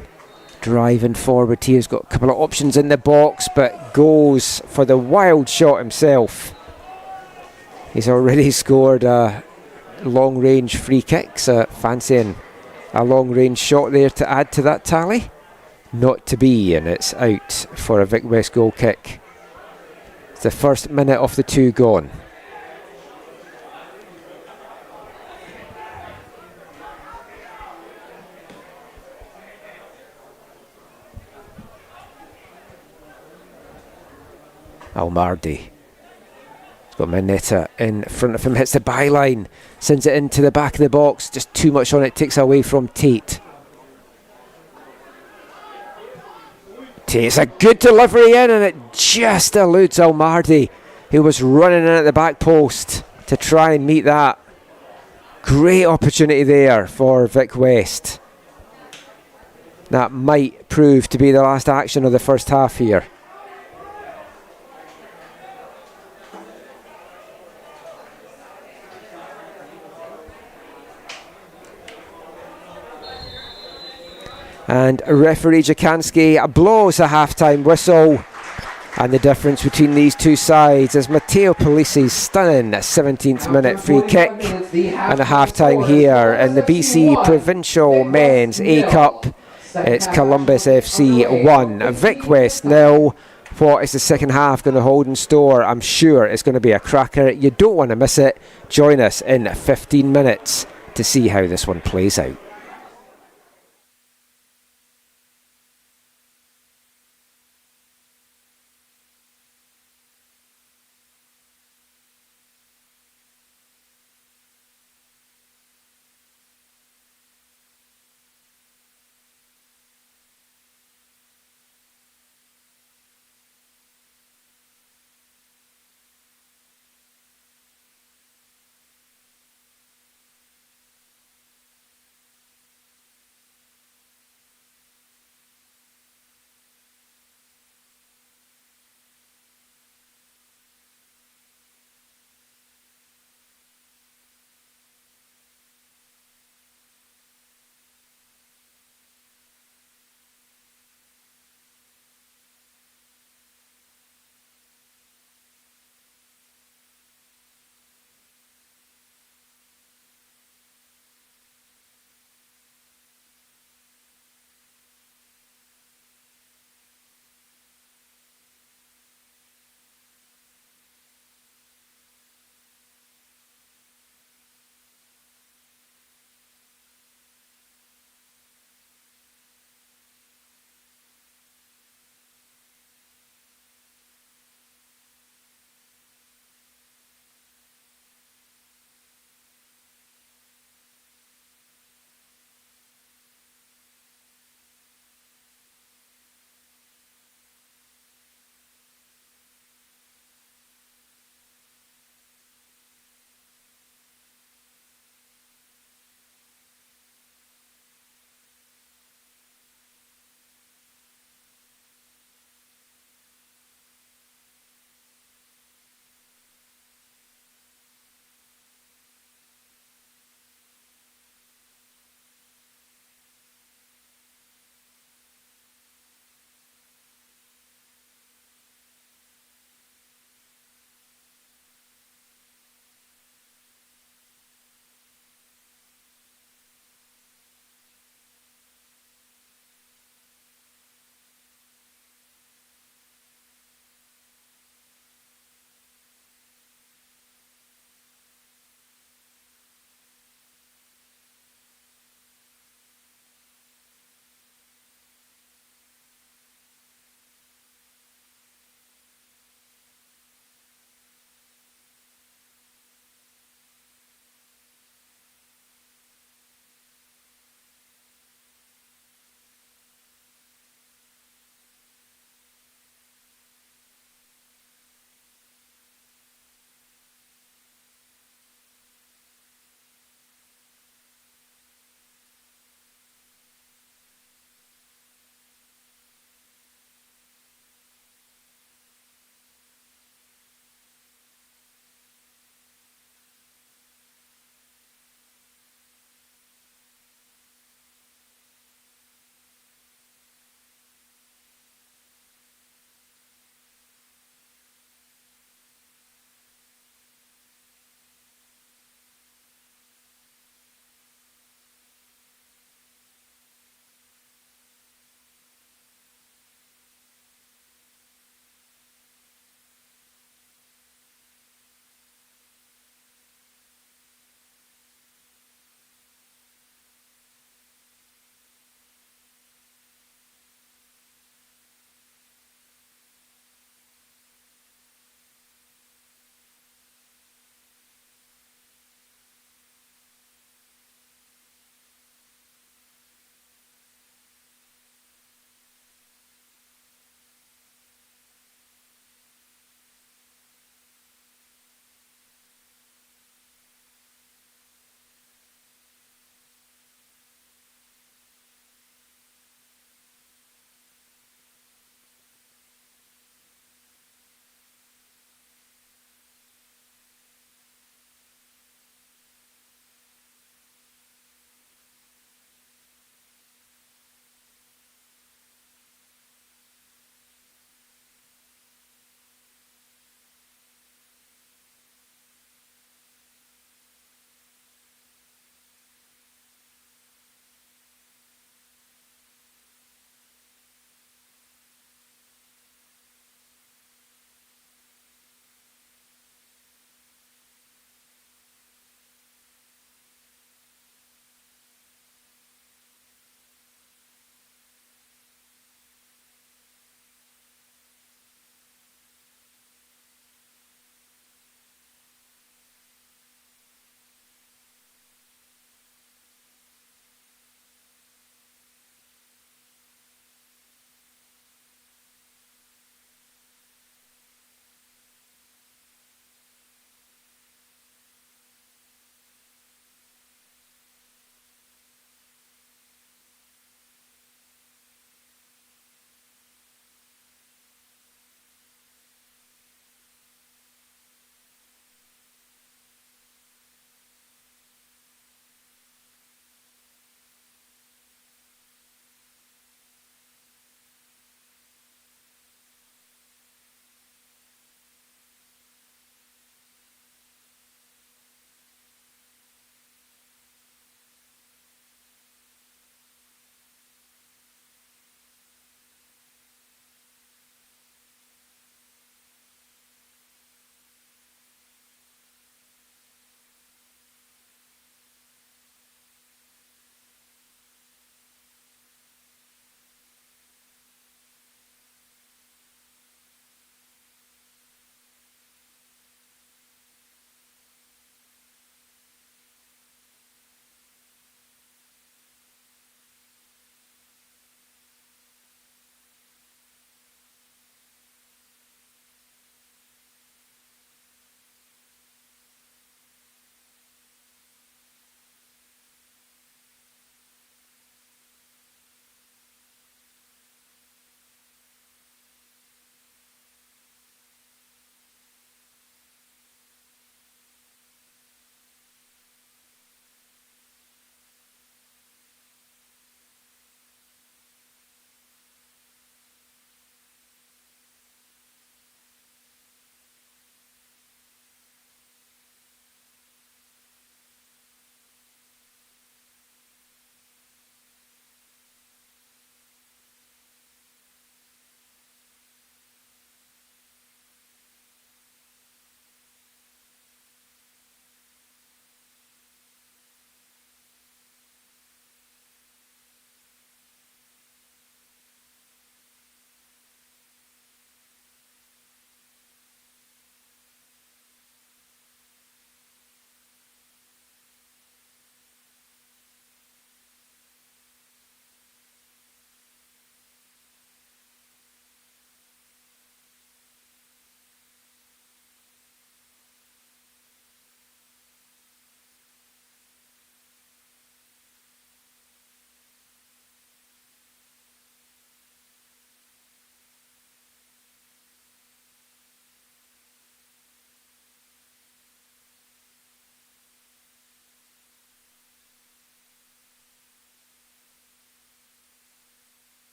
Speaker 2: driving forward here. He's got a couple of options in the box, but goes for the wild shot himself. He's already scored a long-range free kick, so fancying a long-range shot there to add to that tally. Not to be, and it's out for a Vic West goal kick. It's the first minute of the 2 gone. Almardi. He's got Mineta in front of him, hits the byline, sends it into the back of the box, just too much on it, takes away from Tate. Tate's a good delivery in, and it just eludes Almardi. who was running in at the back post to try and meet that. Great opportunity there for Vic West. That might prove to be the last action of the first half here. And referee Jakanski blows a half-time whistle. And the difference between these two sides is Matteo Polisi's stunning 17th minute free kick and a half-time here in the BC Provincial Men's A Cup. It's Columbus FC 1, Vic West 0. What is the second half going to hold in store? I'm sure it's going to be a cracker. You don't want to miss it. Join us in 15 minutes to see how this one plays out.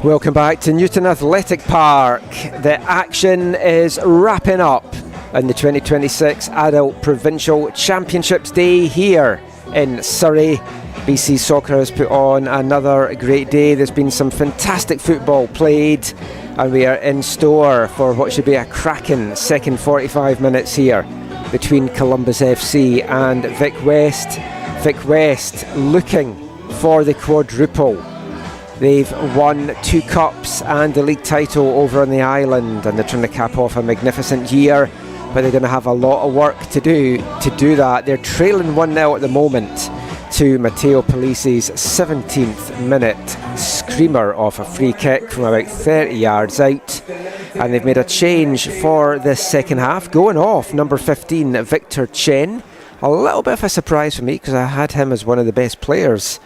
Speaker 2: Welcome back to Newton Athletic Park. The action is wrapping up in the 2026 Adult Provincial Championships Day here in Surrey. BC Soccer has put on another great day. There's been some fantastic football played, and we are in store for what should be a cracking second 45 minutes here between Columbus FC and Vic West. Vic West looking for the quadruple. They've won 2 cups and the league title over on the island, and they're trying to cap off a magnificent year, but they're going to have a lot of work to do that. They're trailing 1-0 at the moment to Matteo Polisi's 17th minute screamer off a free kick from about 30 yards out, and they've made a change for the second half. Going off, number 15, Victor Chen. A little bit of a surprise for me because I had him as one of the best players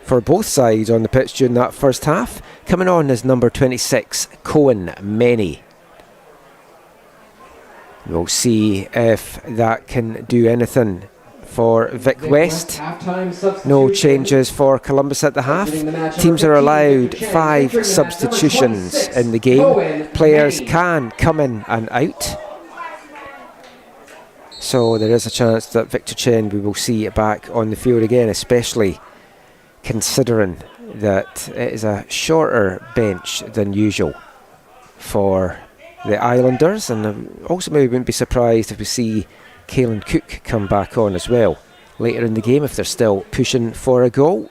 Speaker 2: for both sides on the pitch during that first half. Coming on is number 26, Cohen Many. We'll see if that can do anything for Vic West. No changes for Columbus at the half. Teams are allowed 5 substitutions in the game. Players can come in and out. So there is a chance that Victor Chen we will see back on the field again, especially considering that it is a shorter bench than usual for the Islanders, and also maybe wouldn't be surprised if we see Caelan Cook come back on as well later in the game if they're still pushing for a goal.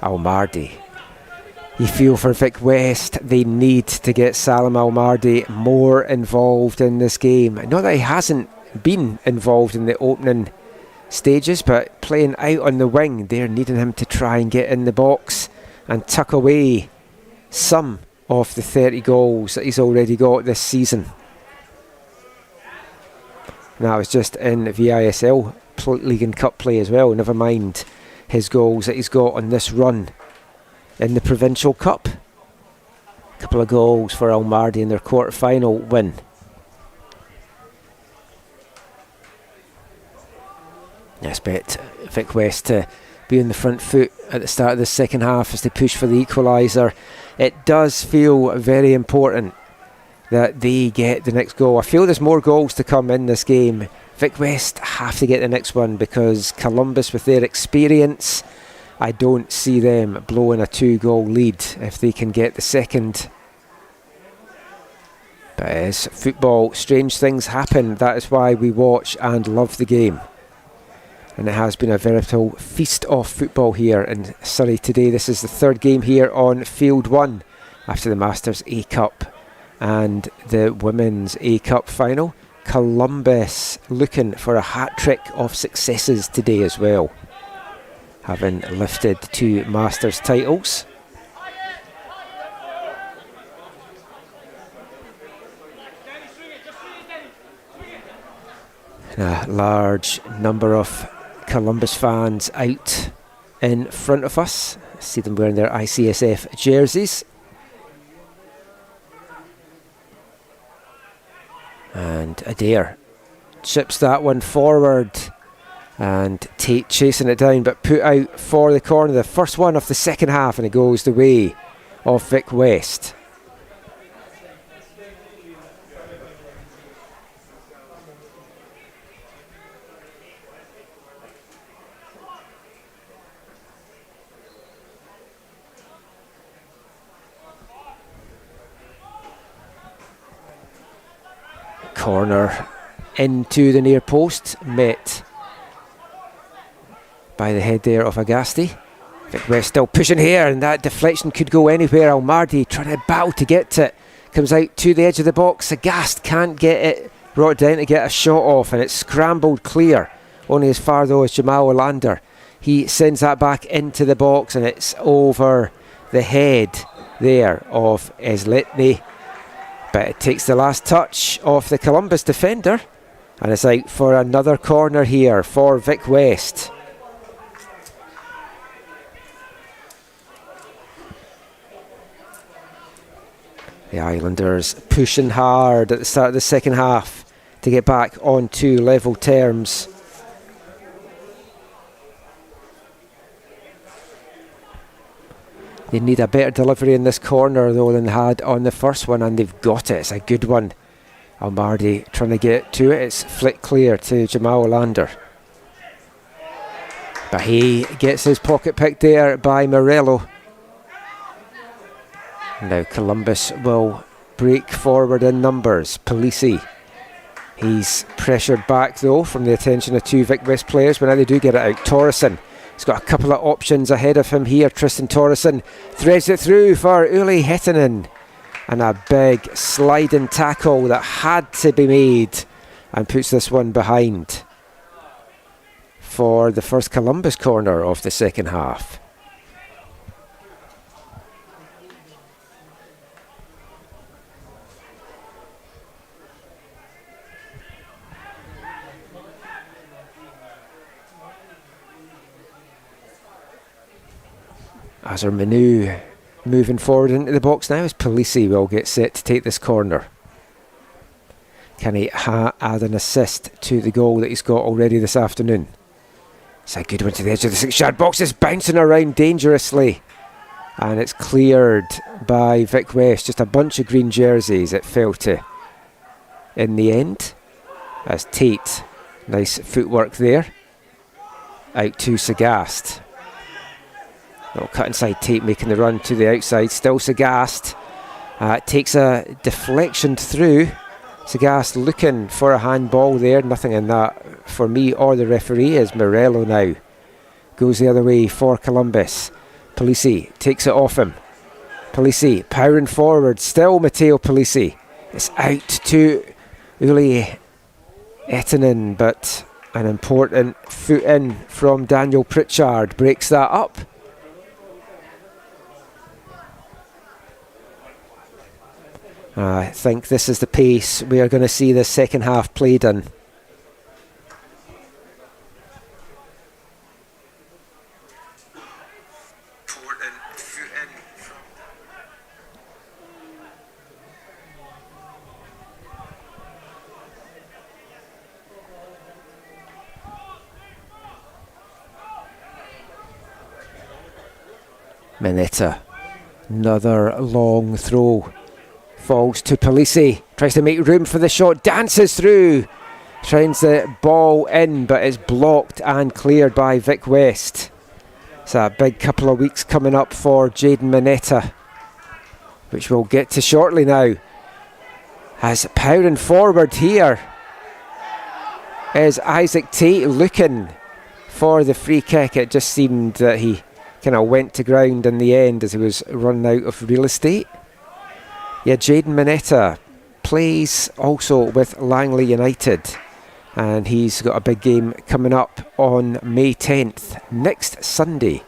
Speaker 2: Almardi. You feel for Vic West, they need to get Salim Almardi more involved in this game. Not that he hasn't been involved in the opening stages, but playing out on the wing, they're needing him to try and get in the box and tuck away some of the 30 goals that he's already got this season. Now it's just in VISL League and Cup play as well, never mind his goals that he's got on this run in the Provincial Cup. A couple of goals for Almardi in their quarter-final win. I expect Vic West to be on the front foot at the start of the second half as they push for the equaliser. It does feel very important that they get the next goal. I feel there's more goals to come in this game. Vic West have to get the next one because Columbus, with their experience, I don't see them blowing a 2-goal lead if they can get the second. But as football, strange things happen. That is why we watch and love the game. And it has been a veritable feast of football here in Surrey today. This is the third game here on Field 1 after the Masters A Cup and the Women's A Cup final. Columbus looking for a hat-trick of successes today as well, having lifted 2 Masters titles. A large number of Columbus fans out in front of us. See them wearing their ICSF jerseys. And Adair chips that one forward, and Tate chasing it down but put out for the corner. The first one of the second half, and it goes the way of Vic West. Corner into the near post, met by the head there of Agasti. Vic West still pushing here, and that deflection could go anywhere. Almardi trying to battle to get it, comes out to the edge of the box. Agast can't get it brought down to get a shot off, and it's scrambled clear. Only as far though as Jamal Olander. He sends that back into the box, and it's over the head there of Eslitny. But it takes the last touch off the Columbus defender, and it's out for another corner here for Vic West. The Islanders pushing hard at the start of the second half to get back onto level terms. They need a better delivery in this corner though than they had on the first one, and they've got it. It's a good one. Almardi trying to get to it. It's flicked clear to Jamal Lander. But he gets his pocket picked there by Morello. Now Columbus will break forward in numbers. Polisi. He's pressured back though from the attention of two Vic West players, but now they do get it out. Torreson. He's got a couple of options ahead of him here. Tristan Torreson threads it through for Uli Hetinen. And a big sliding tackle that had to be made and puts this one behind for the first Columbus corner of the second half. Azar Manu moving forward into the box now as Polisi will get set to take this corner. Can he add an assist to the goal that he's got already this afternoon? It's a good one to the edge of the 6-yard box. It's bouncing around dangerously. And it's cleared by Vic West. Just a bunch of green jerseys it fell to in the end. As Tate, nice footwork there. Out to Sagast. Little cut inside Tate making the run to the outside. Still Sagast. Takes a deflection through. Sagast looking for a handball there. Nothing in that for me or the referee as Morello now goes the other way for Columbus. Polisi takes it off him. Polisi powering forward. Still Matteo Polisi. It's out to Uli Hetinen, but an important foot in from Daniel Pritchard breaks that up. I think this is the pace we are going to see this second half played in. Mineta, another long throw. Falls to Polisi, tries to make room for the shot, dances through, shines the ball in, but is blocked and cleared by Vic West. It's a big couple of weeks coming up for Jaden Mineta, which we'll get to shortly now. As powering forward here is Isaac Tate looking for the free kick. It just seemed that he kind of went to ground in the end as he was running out of real estate. Yeah, Jaden Mineta plays also with Langley United, and he's got a big game coming up on May 10th, next Sunday,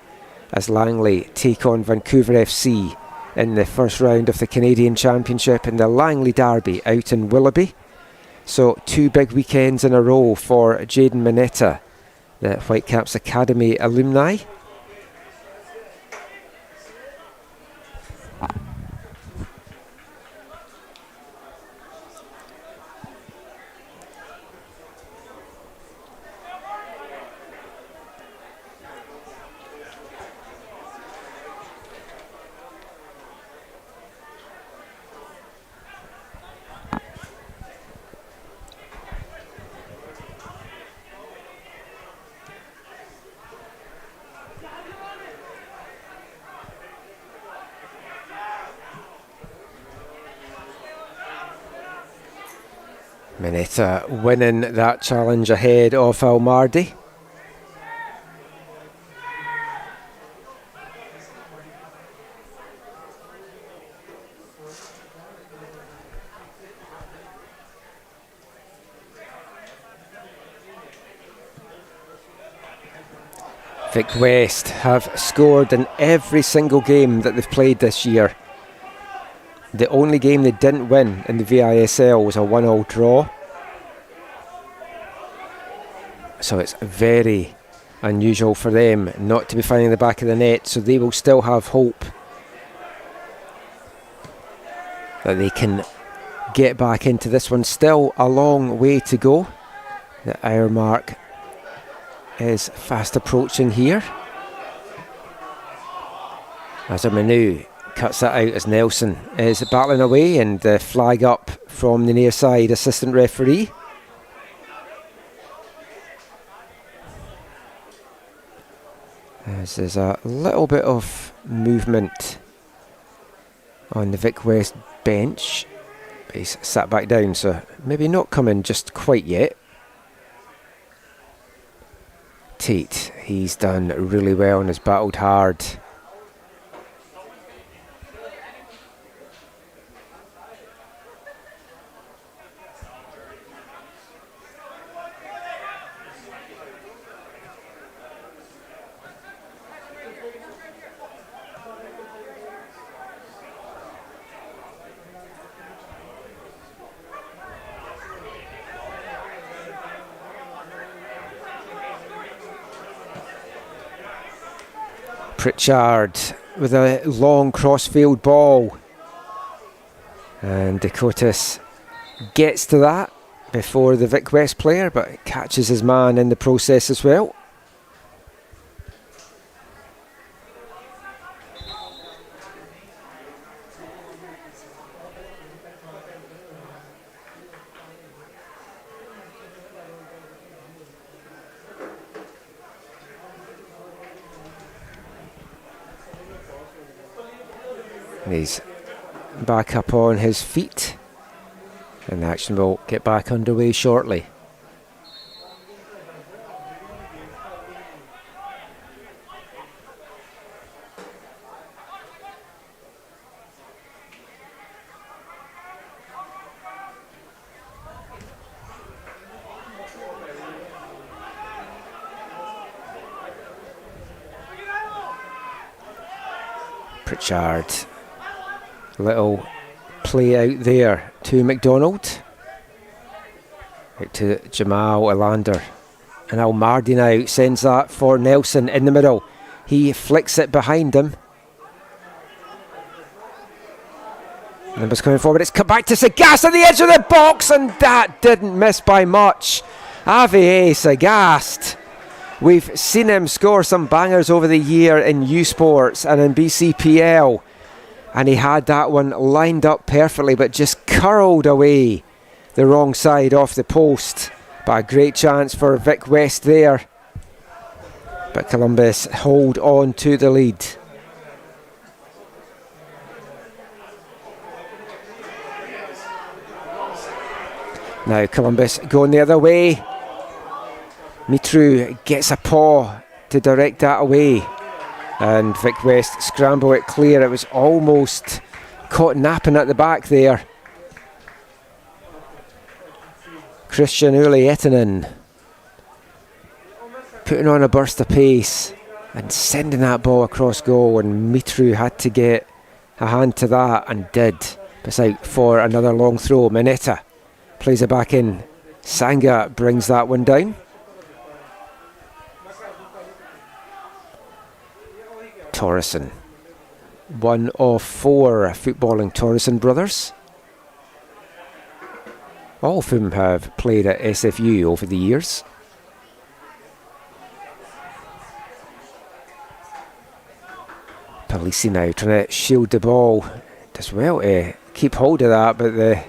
Speaker 2: as Langley take on Vancouver FC in the first round of the Canadian Championship in the Langley Derby out in Willoughby. So 2 big weekends in a row for Jaden Mineta, the Whitecaps Academy alumni. Mineta winning that challenge ahead of Almardi. Vic West have scored in every single game that they've played this year. The only game they didn't win in the VISL was a 1-1 draw. So it's very unusual for them not to be finding the back of the net, so they will still have hope that they can get back into this one. Still a long way to go. The hour mark is fast approaching here. As a Manu cuts that out as Nelson is battling away, and the flag up from the near side assistant referee. As there's a little bit of movement on the Vic West bench. He's sat back down, so maybe not coming just quite yet. Tate, he's done really well and has battled hard. Pritchard with a long crossfield ball, and Dakotas gets to that before the Vic West player, but catches his man in the process as well. He's back up on his feet, and the action will get back underway shortly. Pritchard. Little play out there to McDonald. Out to Jamal Alander. And Almardi now sends that for Nelson in the middle. He flicks it behind him. Numbers coming forward. It's cut back to Sagast on the edge of the box, and that didn't miss by much. Avier Sagast. We've seen him score some bangers over the year in U Sports and in BCPL. And he had that one lined up perfectly, but just curled away the wrong side off the post. But a great chance for Vic West there. But Columbus hold on to the lead. Now Columbus going the other way. Mitru gets a paw to direct that away. And Vic West scramble it clear. It was almost caught napping at the back there. Christian Uli-Etinen putting on a burst of pace and sending that ball across goal, and Mitru had to get a hand to that and did. It's out for another long throw. Mineta plays it back in. Sanga brings that one down. Torreson, one of four footballing Torreson brothers, all of whom have played at SFU over the years. Palisi now trying to shield the ball. Does well to keep hold of that, but the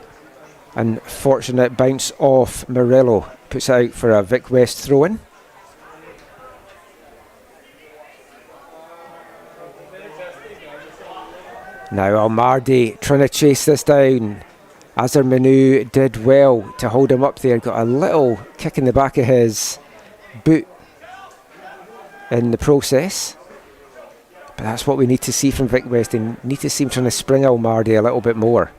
Speaker 2: unfortunate bounce off Morello puts it out for a Vic West throw-in. Now Almardi trying to chase this down. Azar Manu did well to hold him up there. Got a little kick in the back of his boot in the process. But that's what we need to see from Vic West. They need to see him trying to spring Almardi a little bit more.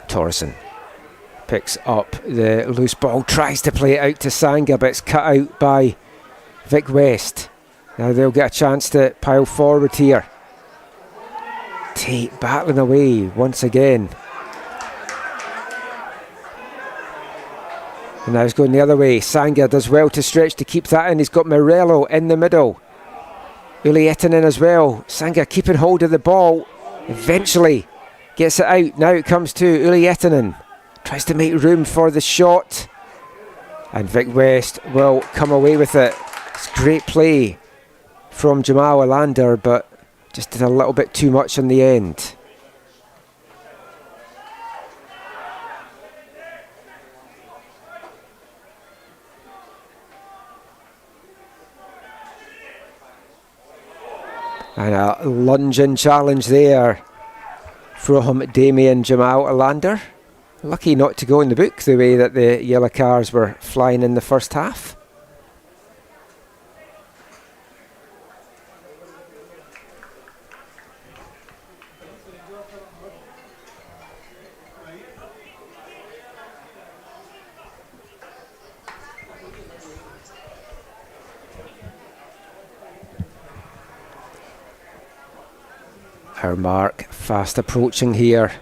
Speaker 2: Torreson picks up the loose ball, tries to play it out to Sanga, but it's cut out by Vic West. Now they'll get a chance to pile forward here. Tate battling away once again. And now he's going the other way. Sanga does well to stretch to keep that in. He's got Morello in the middle. Uli-Etinen as well. Sanga keeping hold of the ball. Eventually Gets it out. Now it comes to Uli Ettinen. Tries to make room for the shot. And Vic West will come away with it. It's great play from Jamal Alander, but just did a little bit too much on the end. And a lunging challenge there from Damien Jamal Alander. Lucky not to go in the book the way that the yellow cars were flying in the first half. Our mark fast approaching here.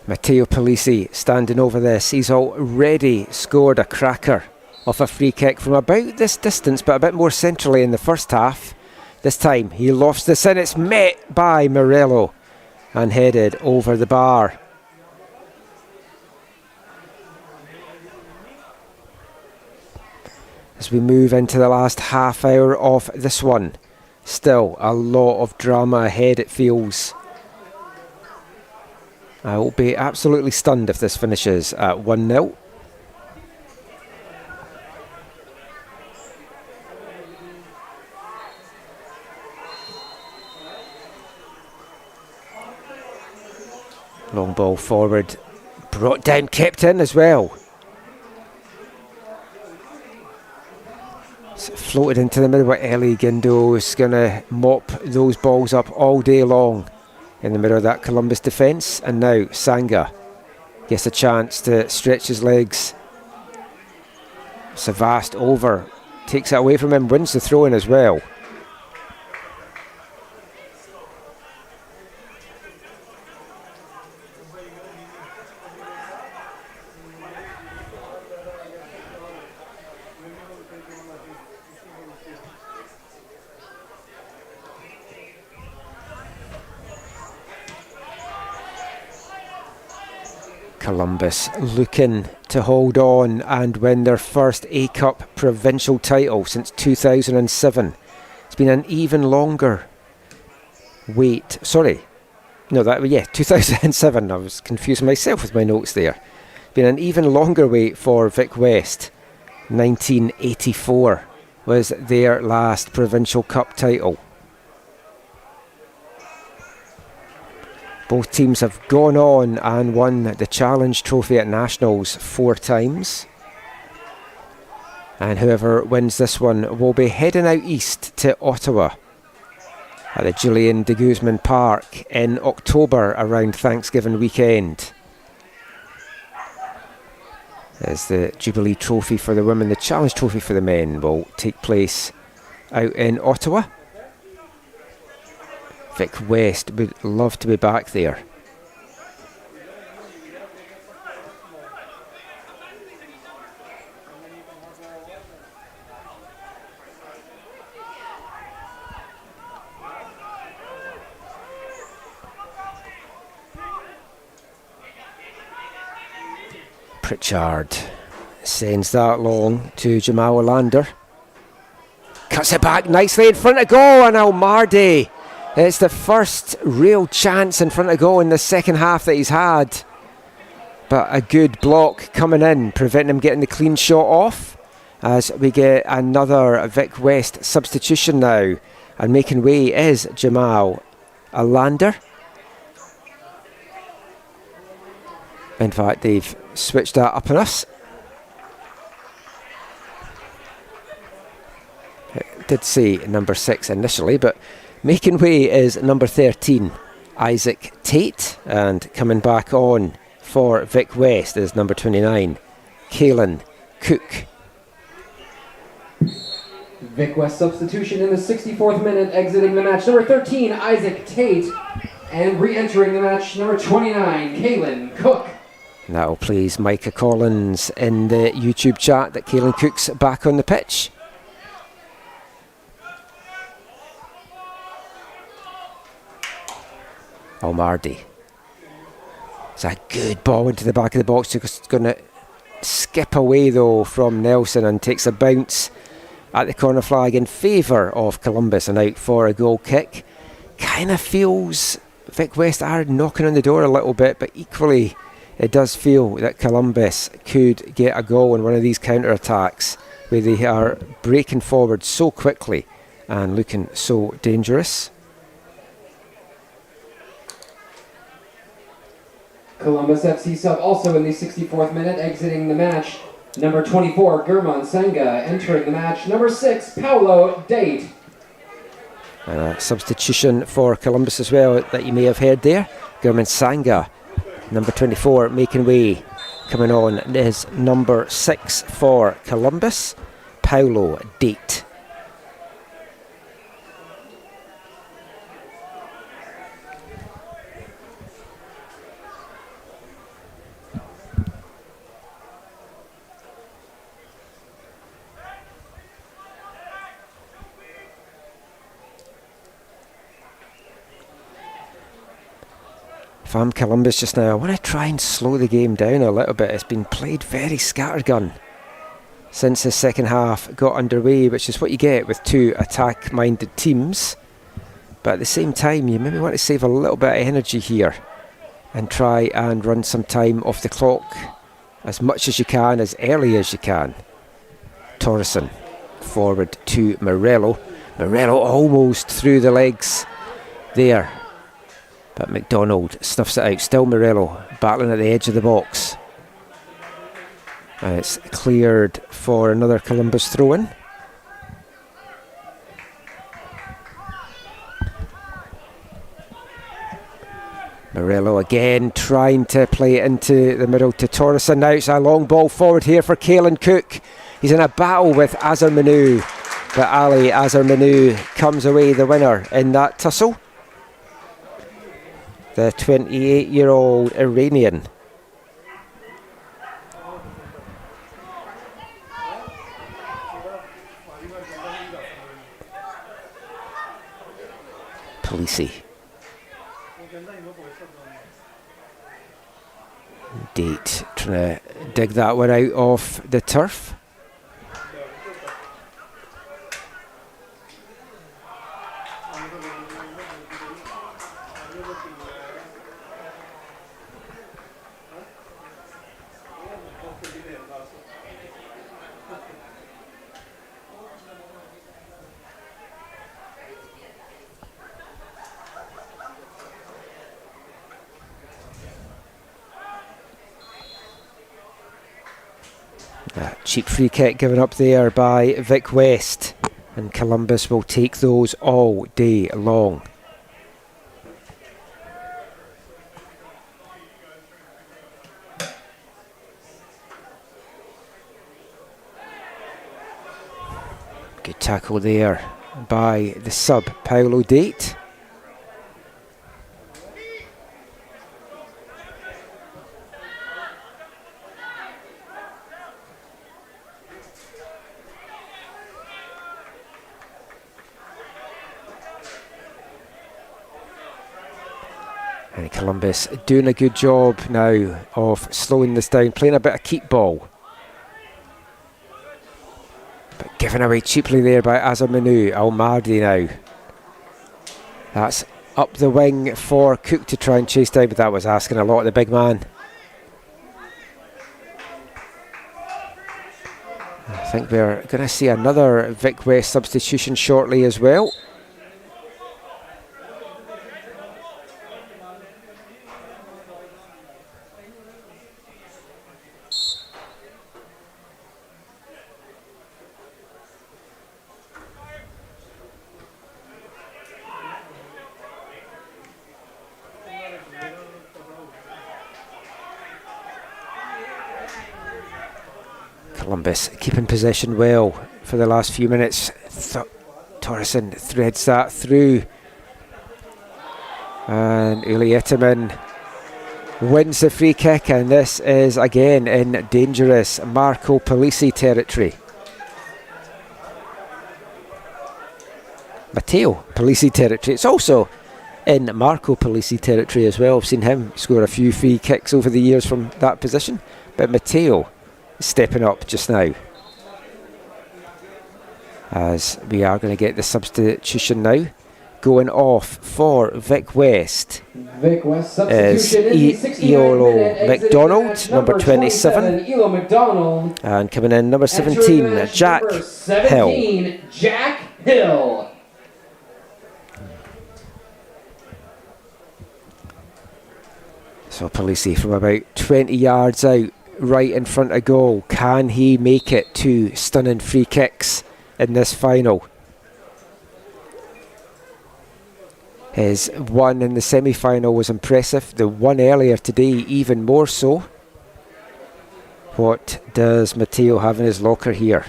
Speaker 2: Matteo Polisi standing over this. He's already scored a cracker off a free kick from about this distance, but a bit more centrally in the first half. This time he lofts this in. It's met by Morello and headed over the bar. As we move into the last half hour of this one, still a lot of drama ahead, it feels. I will be absolutely stunned if this finishes at 1-0. Long ball forward, brought down, kept in as well. Floated into the middle, but Ellie Guindo is going to mop those balls up all day long in the middle of that Columbus defence. And now Sanga gets a chance to stretch his legs. Savast over, takes it away from him, wins the throw-in as well. Columbus looking to hold on and win their first A-Cup provincial title since 2007. It's been an even longer wait. 2007. I was confusing myself with my notes there. Been an even longer wait for Vic West. 1984 was their last provincial cup title. Both teams have gone on and won the Challenge Trophy at Nationals 4 times. And whoever wins this one will be heading out east to Ottawa at the Julian de Guzman Park in October around Thanksgiving weekend. As the Jubilee Trophy for the women, the Challenge Trophy for the men will take place out in Ottawa. Vic West would love to be back there. Pritchard sends that long to Jamal Alander. Cuts it back nicely in front of goal, and Almardi. It's the first real chance in front of goal in the second half that he's had. But a good block coming in, preventing him getting the clean shot off. As we get another Vic West substitution now. And making way is Jamal Alander. In fact, they've switched that up on us. It did say number 6 initially, but making way is number 13, Isaac Tate, and coming back on for Vic West is number 29, Caelan Cook.
Speaker 1: Vic West substitution in the 64th minute, exiting the match, number 13, Isaac Tate, and re-entering the match, number 29, Caelan Cook.
Speaker 2: That'll please Micah Collins in the YouTube chat that Caelan Cook's back on the pitch. Almardi It's a good ball into the back of the box. It's going to skip away though from Nelson and takes a bounce at the corner flag in favour of Columbus and out for a goal kick. Kind of feels Vic West are knocking on the door a little bit, but equally it does feel that Columbus could get a goal in one of these counter-attacks where they are breaking forward so quickly and looking so dangerous.
Speaker 1: Columbus FC sub also in the 64th minute, exiting the match. Number 24, Gurman Senga, entering the match. Number 6, Paulo Date.
Speaker 2: And a substitution for Columbus as well that you may have heard there. Gurman Senga, number 24, making way. Coming on is number 6 for Columbus, Paulo Date. If I'm Columbus just now, I want to try and slow the game down a little bit. It's been played very scattergun since the second half got underway, which is what you get with two attack-minded teams. But at the same time, you maybe want to save a little bit of energy here and try and run some time off the clock as much as you can, as early as you can. Torreson forward to Morello. Morello almost through the legs there, but McDonald snuffs it out. Still Morello battling at the edge of the box. And it's cleared for another Columbus throw-in. Morello again trying to play it into the middle to Torreson. Now it's a long ball forward here for Caelan Cook. He's in a battle with Azar Manu, but Ali Azar Manu comes away the winner in that tussle. The 28-year-old Iranian. Polisi. Date trying to dig that one out of the turf. Cheap free kick given up there by Vic West, and Columbus will take those all day long. Good tackle there by the sub, Paulo Date. And Columbus doing a good job now of slowing this down, playing a bit of keep ball. But given away cheaply there by Azar Manu. Almardi now. That's up the wing for Cook to try and chase down, but that was asking a lot of the big man. I think we're going to see another Vic West substitution shortly as well. Columbus keeping possession well for the last few minutes. Torreson threads that through, and Uli Itaman wins the free kick, and this is again in dangerous Marco Polisi territory. Matteo Polisi territory. It's also in Marco Polisi territory as well. I've seen him score a few free kicks over the years from that position. But Matteo is stepping up just now. As we are going to get the substitution now. Going off for Vic West is Iolo McDonald, number 27. And coming in, number 17, Jack Hill.
Speaker 1: Jack Hill.
Speaker 2: So Polisi from about 20 yards out, right in front of goal. Can he make it 2 stunning free kicks in this final? His one in the semi-final was impressive. The one earlier today, even more so. What does Matteo have in his locker here?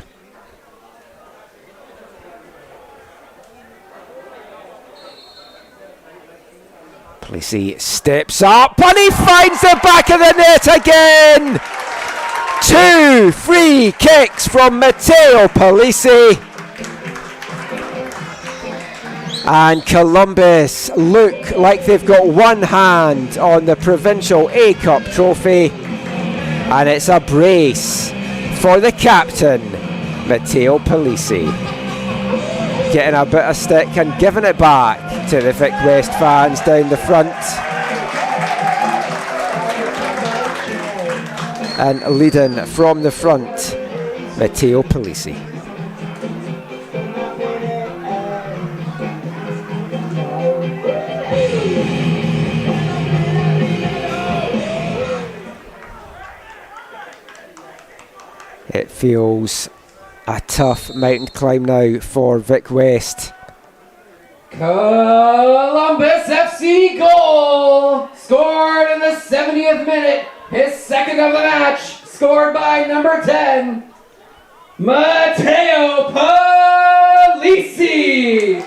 Speaker 2: Polisi steps up and he finds the back of the net again! 2 free kicks from Matteo Polisi. And Columbus look like they've got one hand on the Provincial A-Cup trophy. And it's a brace for the captain, Matteo Polisi. Getting a bit of stick and giving it back to the Vic West fans down the front. And leading from the front, Matteo Polisi. It feels a tough mountain climb now for Vic West.
Speaker 1: Columbus FC goal! Scored in the 70th minute. His second of the match. Scored by number 10, Matteo Polisi!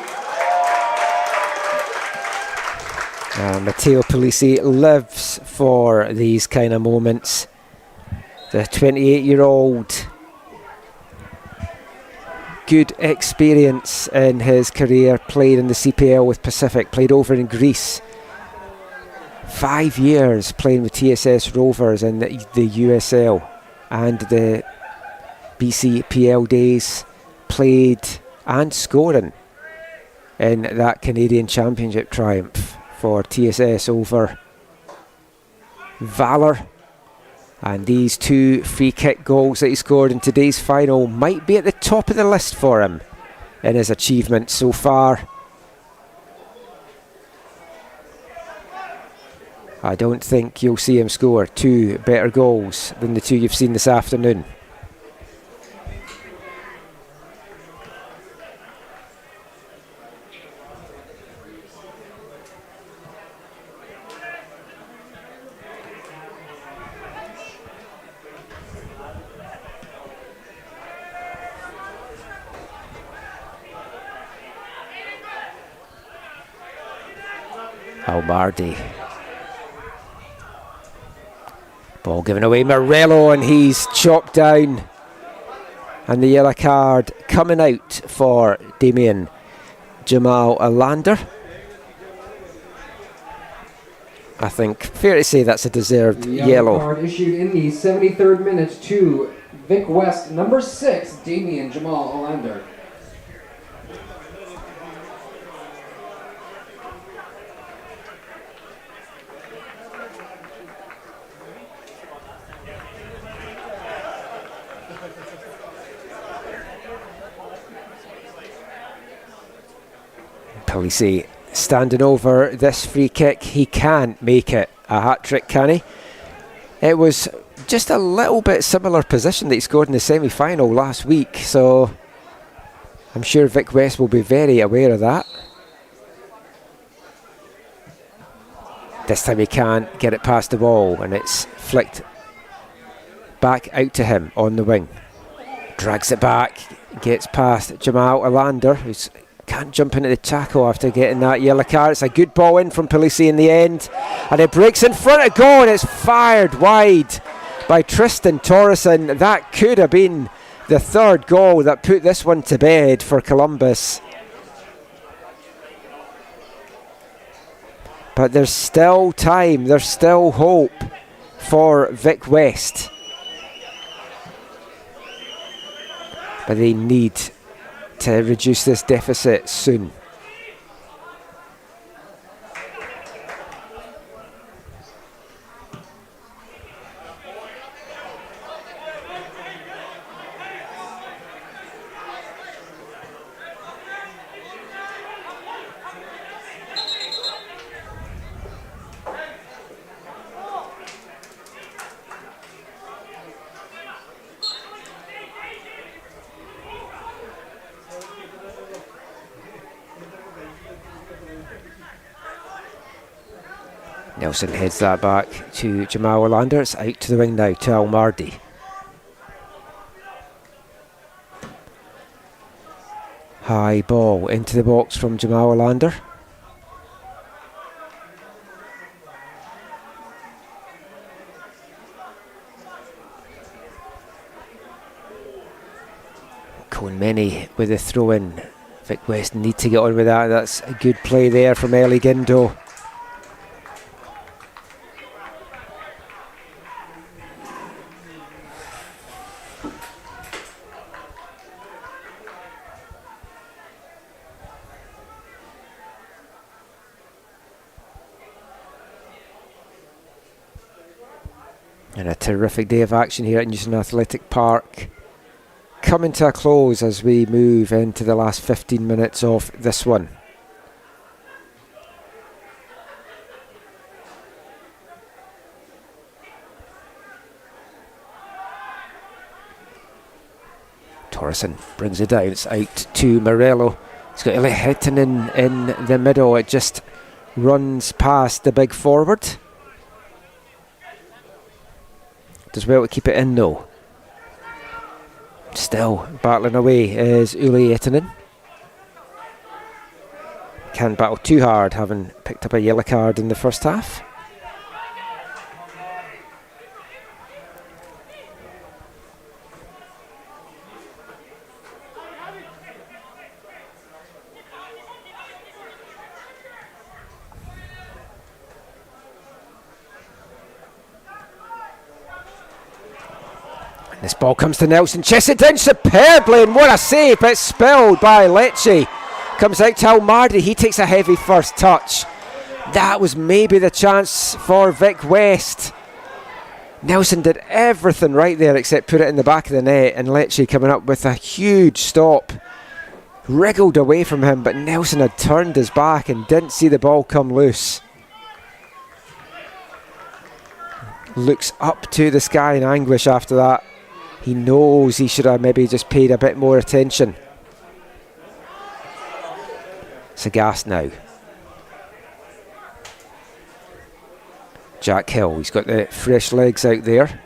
Speaker 2: Matteo Polisi lives for these kind of moments. The 28-year-old, good experience in his career, played in the CPL with Pacific, played over in Greece. 5 years playing with TSS Rovers in the USL and the BCPL days, played and scoring in that Canadian Championship triumph for TSS over Valor. And these 2 free kick goals that he scored in today's final might be at the top of the list for him in his achievements so far. I don't think you'll see him score 2 better goals than the 2 you've seen this afternoon. Albardi. Ball given away, Morello, and he's chopped down. And the yellow card coming out for Damien Jamal Alander. I think fair to say that's a deserved yellow.
Speaker 1: Card issued in the 73rd minute to Vic West, number 6, Damien Jamal Alander.
Speaker 2: Polisi standing over this free kick. He can make it a hat-trick, can he? It was just a little bit similar position that he scored in the semi-final last week, so I'm sure Vic West will be very aware of that. This time he can't get it past the ball, and it's flicked back out to him on the wing. Drags it back, gets past Jamal Alander, who's can't jump into the tackle after getting that yellow card. It's a good ball in from Polisi in the end, and it breaks in front of goal, and it's fired wide by Tristan Torreson. That could have been the 3rd goal that put this one to bed for Columbus. But there's still time, there's still hope for Vic West. But they need to reduce this deficit soon. Nelson heads that back to Jamal Orlander. It's out to the wing now to Almardi. High ball into the box from Jamal Orlander. Coleman with the throw in. Vic West need to get on with that. That's a good play there from Ellie Guindo. And a terrific day of action here at Newton Athletic Park. Coming to a close as we move into the last 15 minutes of this one. Torreson brings it down. It's out to Morello. He's got Eli Hitton in the middle. It just runs past the big forward. Does well to keep it in though. Still battling away is Uli Etinen. Can't battle too hard, having picked up a yellow card in the first half. This ball comes to Nelson, chests it down superbly, and what a save, but it's spilled by Lecce. Comes out to Almardi, he takes a heavy first touch. That was maybe the chance for Vic West. Nelson did everything right there except put it in the back of the net, and Lecce coming up with a huge stop. Wriggled away from him, but Nelson had turned his back and didn't see the ball come loose. Looks up to the sky in anguish after that. He knows he should have maybe just paid a bit more attention. Sagast now. Jack Hill, he's got the fresh legs out there.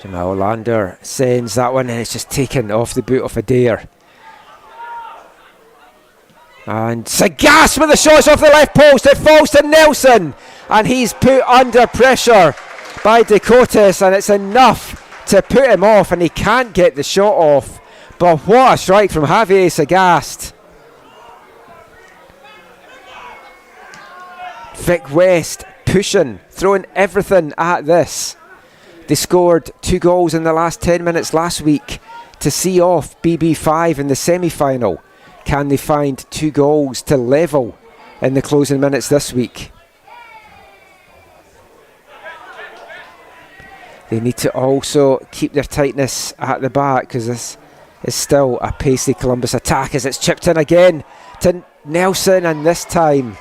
Speaker 2: Jamal Orlander sends that one and it's just taken off the boot of Adair. And Sagast with the shots off the left post. It falls to Nelson and he's put under pressure by Dakotas, and it's enough to put him off, and he can't get the shot off. But what a strike from Javier Sagast. Vic West pushing, throwing everything at this. They scored 2 goals in the last 10 minutes last week to see off BB5 in the semi-final. Can they find 2 goals to level in the closing minutes this week? They need to also keep their tightness at the back, because this is still a pacey Columbus attack as it's chipped in again to Nelson, and this time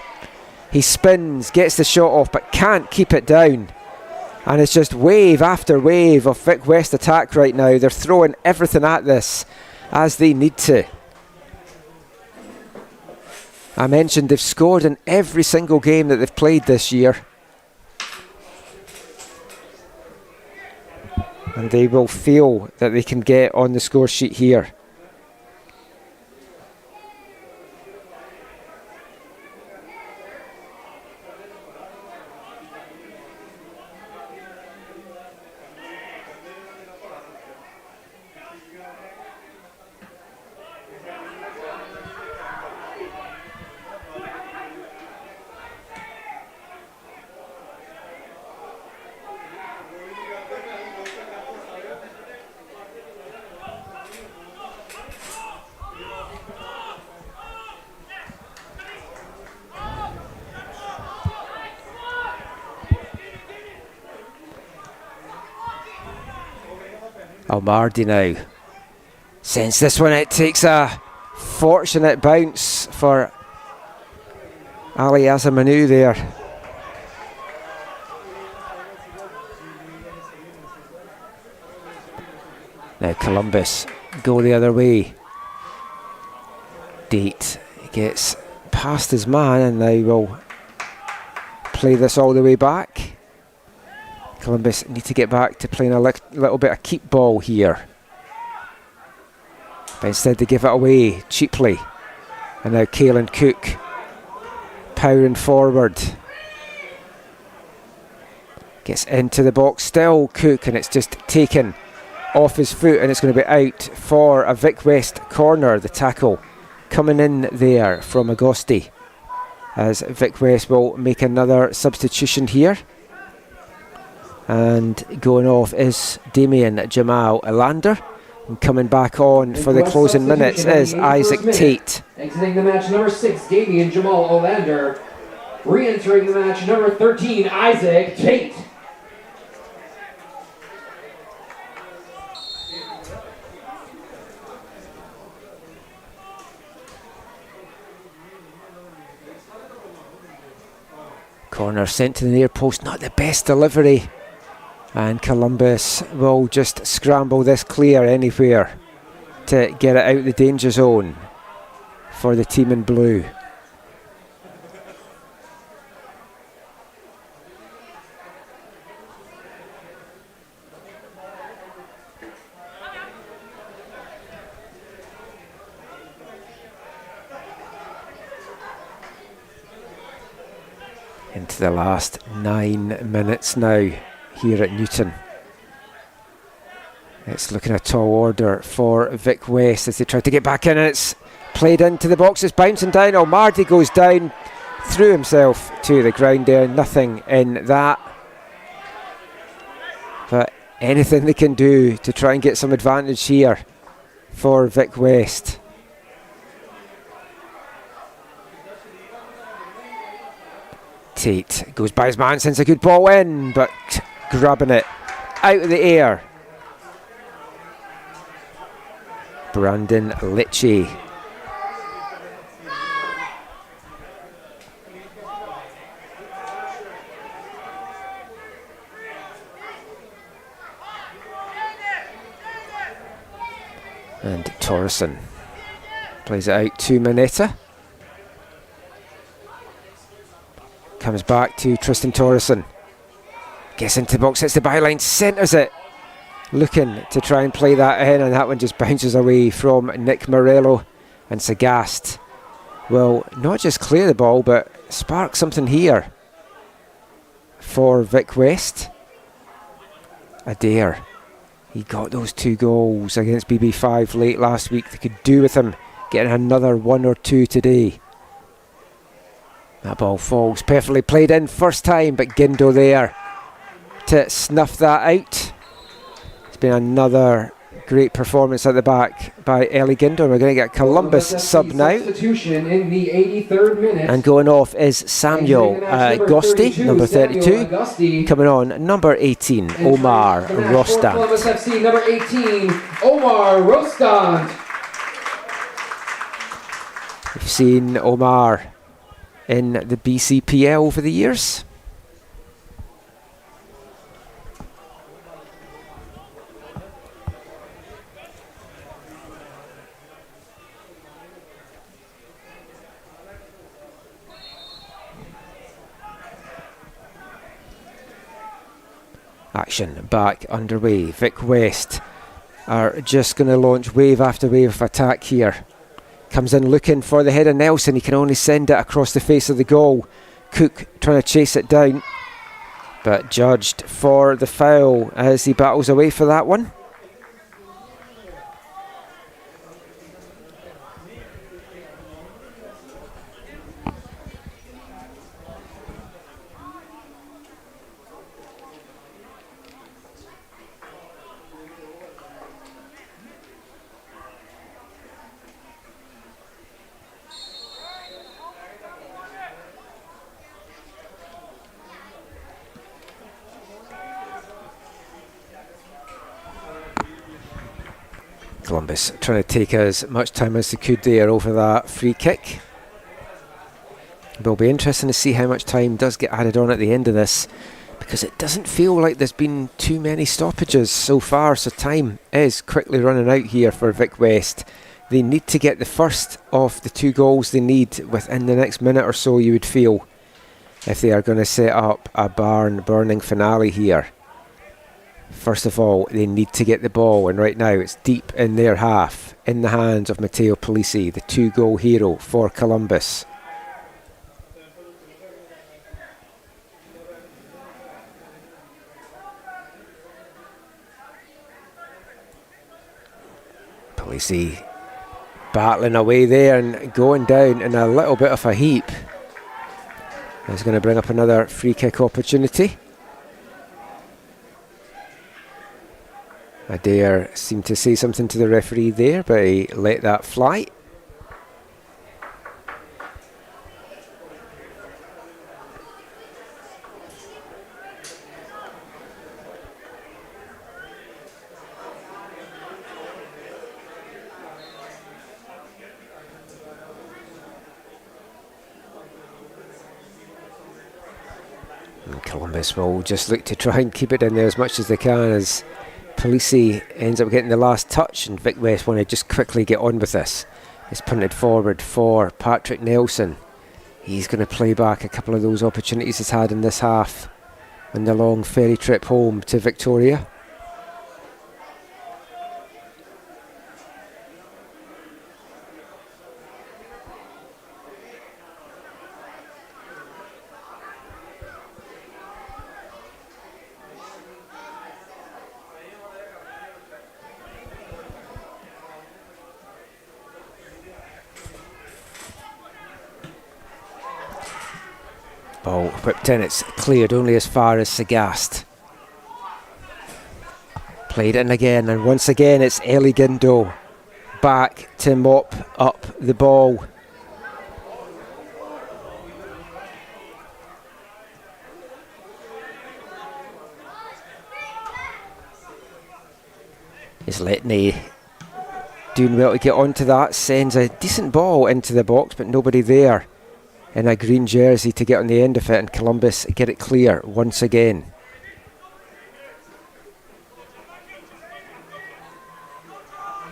Speaker 2: he spins, gets the shot off but can't keep it down. And it's just wave after wave of Vic West attack right now. They're throwing everything at this as they need to. I mentioned they've scored in every single game that they've played this year. And they will feel that they can get on the score sheet here. Almardi now sends this one. It takes a fortunate bounce for Ali Azamanu there. Now Columbus go the other way. Date gets past his man and they will play this all the way back. Columbus need to get back to playing a little bit of keep ball here. But instead they give it away cheaply. And now Caelan Cook powering forward. Gets into the box still, Cook, and it's just taken off his foot and it's going to be out for a Vic West corner. The tackle coming in there from Agosti as Vic West will make another substitution here. And going off is Damien Jamal Elander. And coming back on for the closing minutes is Isaac Tate.
Speaker 1: Exiting the match, number 6, Damien Jamal Olander. Re-entering the match, number 13, Isaac Tate.
Speaker 2: Corner sent to the near post, not the best delivery. And Columbus will just scramble this clear anywhere to get it out the danger zone for the team in blue. Into the last 9 minutes now here at Newton. It's looking a tall order for Vic West as they try to get back in, and it's played into the box. It's bouncing down. Almardi goes down, threw himself to the ground there. Nothing in that. But anything they can do to try and get some advantage here for Vic West. Tate goes by his man, sends a good ball in, but grabbing it out of the air. Brandon Litchie. And Torreson plays it out to Mineta. Comes back to Tristan Torreson. Gets into the box, hits the byline, centres it. Looking to try and play that in, and that one just bounces away from Nick Morello. And Sagast will not just clear the ball, but spark something here for Vic West. Adair. He got those 2 goals against BB5 late last week. They could do with him getting another 1 or 2 today. That ball falls perfectly played in first time, but Gindo there to snuff that out. It's been another great performance at the back by Ellie Gindo. We're going to get Columbus sub now.
Speaker 1: In the 83rd minute.
Speaker 2: And going off is Samuel Gosti, number 32. Coming on, number 18, Omar Rostand.
Speaker 1: Columbus FC, number 18, Omar Rostand.
Speaker 2: We've seen Omar in the BCPL over the years. Action back underway. Vic West are just going to launch wave after wave of attack here. Comes in looking for the header. Nelson, he can only send it across the face of the goal. Cook trying to chase it down, but judged for the foul as he battles away for that one. Columbus trying to take as much time as they could there over that free kick. It'll be interesting to see how much time does get added on at the end of this, because it doesn't feel like there's been too many stoppages so far, so time is quickly running out here for Vic West. They need to get the first of the 2 goals they need within the next minute or so, you would feel, if they are going to set up a barn-burning finale here. First of all, they need to get the ball, and right now it's deep in their half, in the hands of Matteo Polisi, the 2-goal hero for Columbus. Polisi battling away there and going down in a little bit of a heap. He's going to bring up another free kick opportunity. Adair seemed to say something to the referee there, but he let that fly. And Columbus will just look to try and keep it in there as much as they can, as Polisi ends up getting the last touch, and Vic West want to just quickly get on with this. It's punted forward for Patrick Nelson. He's going to play back a couple of those opportunities he's had in this half on the long ferry trip home to Victoria. Ball whipped in, it's cleared only as far as Sagast. Played in again, and once again it's Eli Guindo back to mop up the ball. Is Letney doing well to get onto that, sends a decent ball into the box, but nobody there in a green jersey to get on the end of it, and Columbus get it clear once again.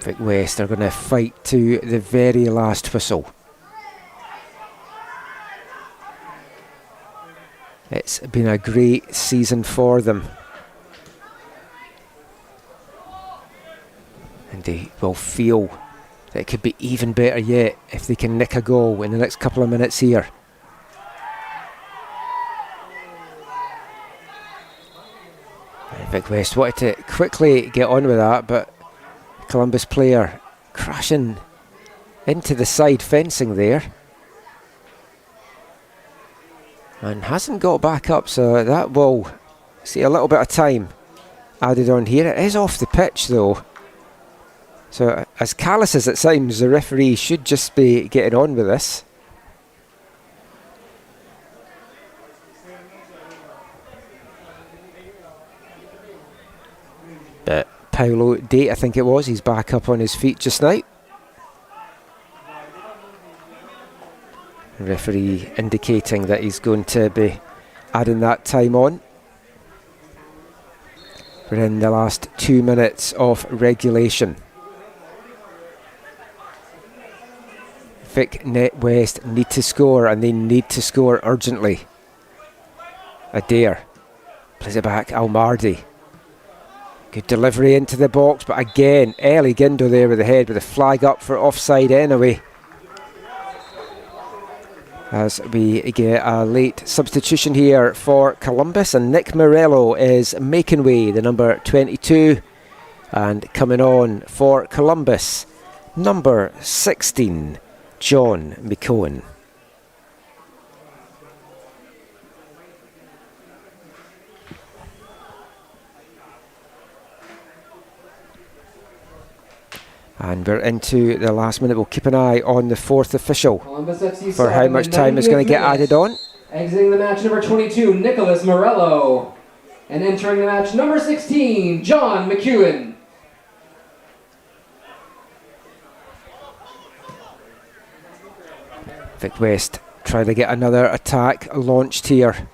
Speaker 2: Vic West are going to fight to the very last whistle. It's been a great season for them, and they will feel that it could be even better yet if they can nick a goal in the next couple of minutes here. Vic West wanted to quickly get on with that, but Columbus player crashing into the side fencing there and hasn't got back up, so that will see a little bit of time added on here. It is off the pitch though, so as callous as it sounds, the referee should just be getting on with this. But Paolo Date, I think it was, he's back up on his feet just now. The referee indicating that he's going to be adding that time on. We're in the last 2 minutes of regulation. Vic West need to score, and they need to score urgently. Adair plays it back, Almardi. Good delivery into the box, but again, Eli Guindo there with the head, with the flag up for offside anyway. As we get a late substitution here for Columbus, and Nick Morello is making way, the number 22, and coming on for Columbus, number 16. John McCowan. And we're into the last minute. We'll keep an eye on the fourth official for how much time is going to get added on.
Speaker 1: Exiting the match, number 22, Nicholas Morello. And entering the match, number 16, John McEwen.
Speaker 2: Vic West trying to get another attack launched here.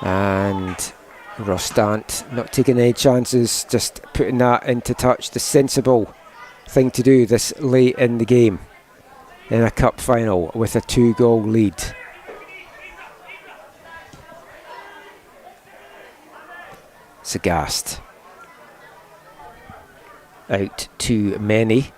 Speaker 2: And Rostand not taking any chances, just putting that into touch. The sensible thing to do this late in the game in a cup final with a 2-goal lead. Sagast out too many.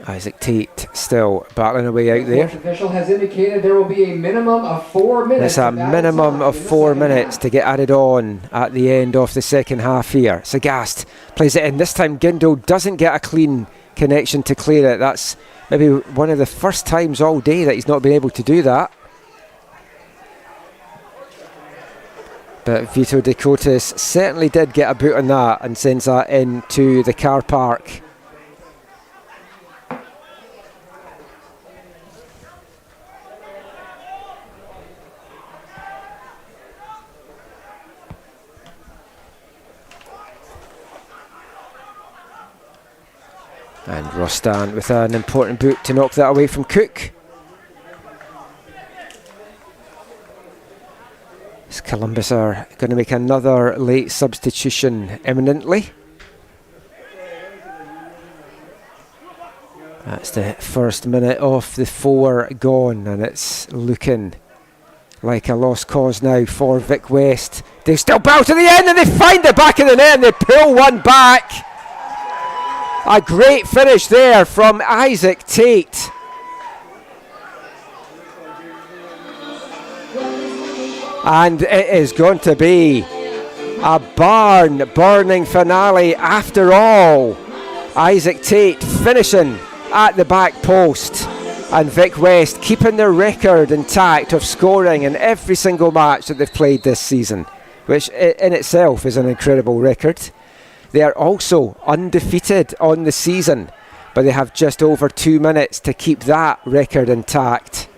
Speaker 2: Isaac Tate still battling away out there.
Speaker 1: The official has indicated there will be a minimum of 4 minutes.
Speaker 2: There's a minimum of 4 minutes to get added on at the end of the second half here. Sagast plays it in. This time Gindle doesn't get a clean connection to clear it. That's maybe one of the first times all day that he's not been able to do that. But Vito Dakotas certainly did get a boot on that and sends that into the car park. And Rostand with an important boot to knock that away from Cook. As Columbus are going to make another late substitution imminently. That's the first minute of the 4 gone, and it's looking like a lost cause now for Vic West. They still bow to the end and they find the back of the net and they pull one back. A great finish there from Isaac Tate. And it is going to be a barn-burning finale after all. Isaac Tate finishing at the back post, and Vic West keeping their record intact of scoring in every single match that they've played this season, which in itself is an incredible record. They are also undefeated on the season, but they have just over 2 minutes to keep that record intact.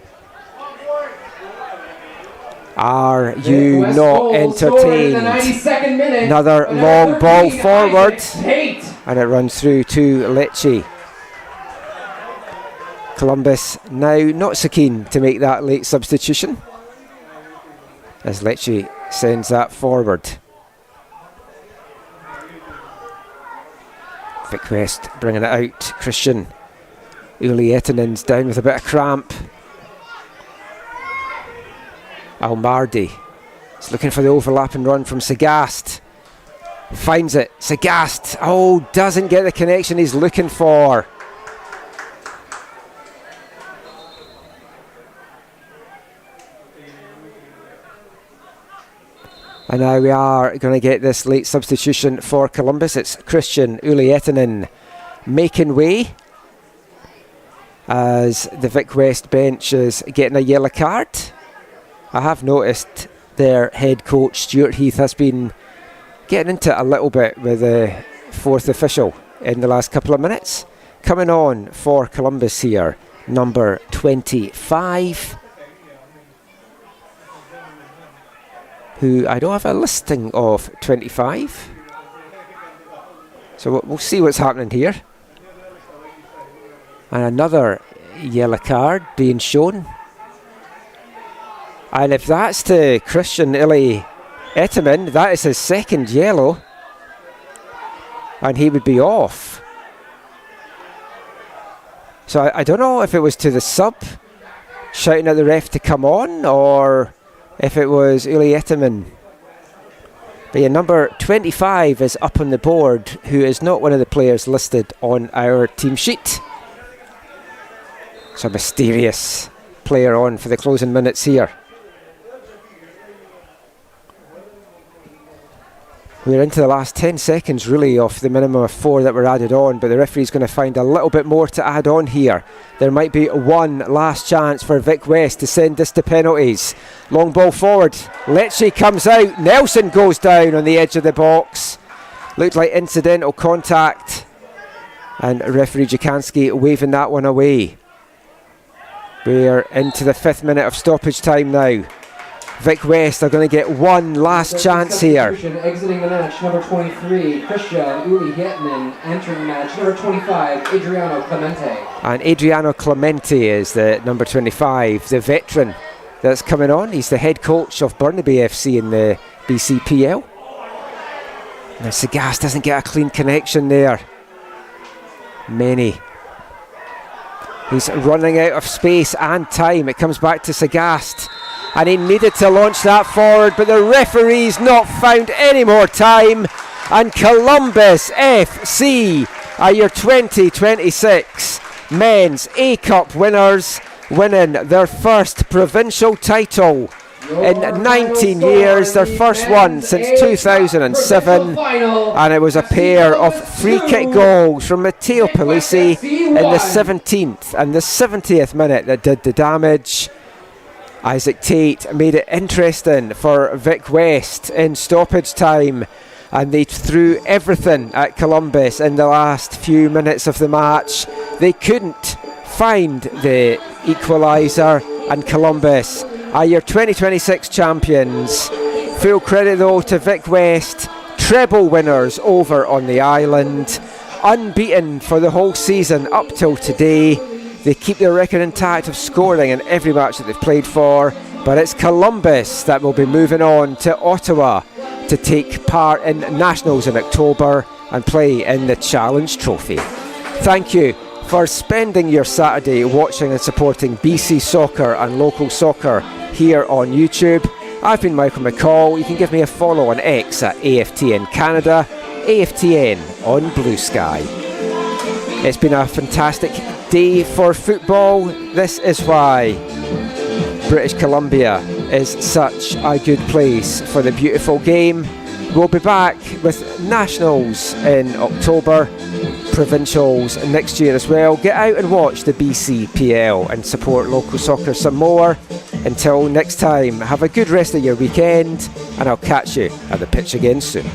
Speaker 2: Are you not entertained? Another long ball forward, and it runs through to Lecce. Columbus now not so keen to make that late substitution, as Lecce sends that forward. Vic West bringing it out. Christian Uli Etinen's down with a bit of cramp. Almardi is looking for the overlapping run from Sagast. Finds it. Sagast, doesn't get the connection he's looking for. And now we are going to get this late substitution for Columbus. It's Christian Uli Etinen making way as the Vic West bench is getting a yellow card. I have noticed their head coach Stuart Heath has been getting into it a little bit with the fourth official in the last couple of minutes. Coming on for Columbus here, number 25. Who I don't have a listing of 25. So we'll see what's happening here. And another yellow card being shown. And if that's to Christian Ili Eteman, that is his second yellow. And he would be off. So I don't know if it was to the sub shouting at the ref to come on, or if it was Uli Eteman. But yeah, number 25 is up on the board, who is not one of the players listed on our team sheet. So a mysterious player on for the closing minutes here. We're into the last 10 seconds really of the minimum of 4 that were added on, but the referee's going to find a little bit more to add on here. There might be one last chance for Vic West to send this to penalties. Long ball forward, Lecce comes out, Nelson goes down on the edge of the box. Looked like incidental contact, and referee Jakanski waving that one away. We're into the 5th minute of stoppage time now. Vic West are going to get one last chance here.
Speaker 1: Exiting the match, number 23, Christian Uli Hietinen. Entering the match, number 25, Adriano Clemente.
Speaker 2: And Adriano Clemente is the number 25, the veteran that's coming on. He's the head coach of Burnaby FC in the BCPL. Now Sagast doesn't get a clean connection there. Many. He's running out of space and time. It comes back to Sagast. And he needed to launch that forward, but the referee's not found any more time. And Columbus FC are your 2026 Men's A-Cup winners, winning their first provincial title in 19 years, their first one since 2007. And it was a pair of free kick goals from Matteo Polisi in the 17th and the 70th minute that did the damage. Isaac Tate made it interesting for Vic West in stoppage time, and they threw everything at Columbus in the last few minutes of the match. They couldn't find the equaliser, and Columbus are your 2026 champions. Full credit though to Vic West, treble winners over on the island, unbeaten for the whole season up till today. They keep their record intact of scoring in every match that they've played for, but it's Columbus that will be moving on to Ottawa to take part in Nationals in October and play in the Challenge Trophy. Thank you for spending your Saturday watching and supporting BC soccer and local soccer here on YouTube. I've been Michael McCall. You can give me a follow on X at AFTN Canada, AFTN on Blue Sky. It's been a fantastic day for football. This is why British Columbia is such a good place for the beautiful game. We'll be back with Nationals in October, Provincials next year as well. Get out and watch the BCPL and support local soccer some more. Until next time, have a good rest of your weekend, and I'll catch you at the pitch again soon.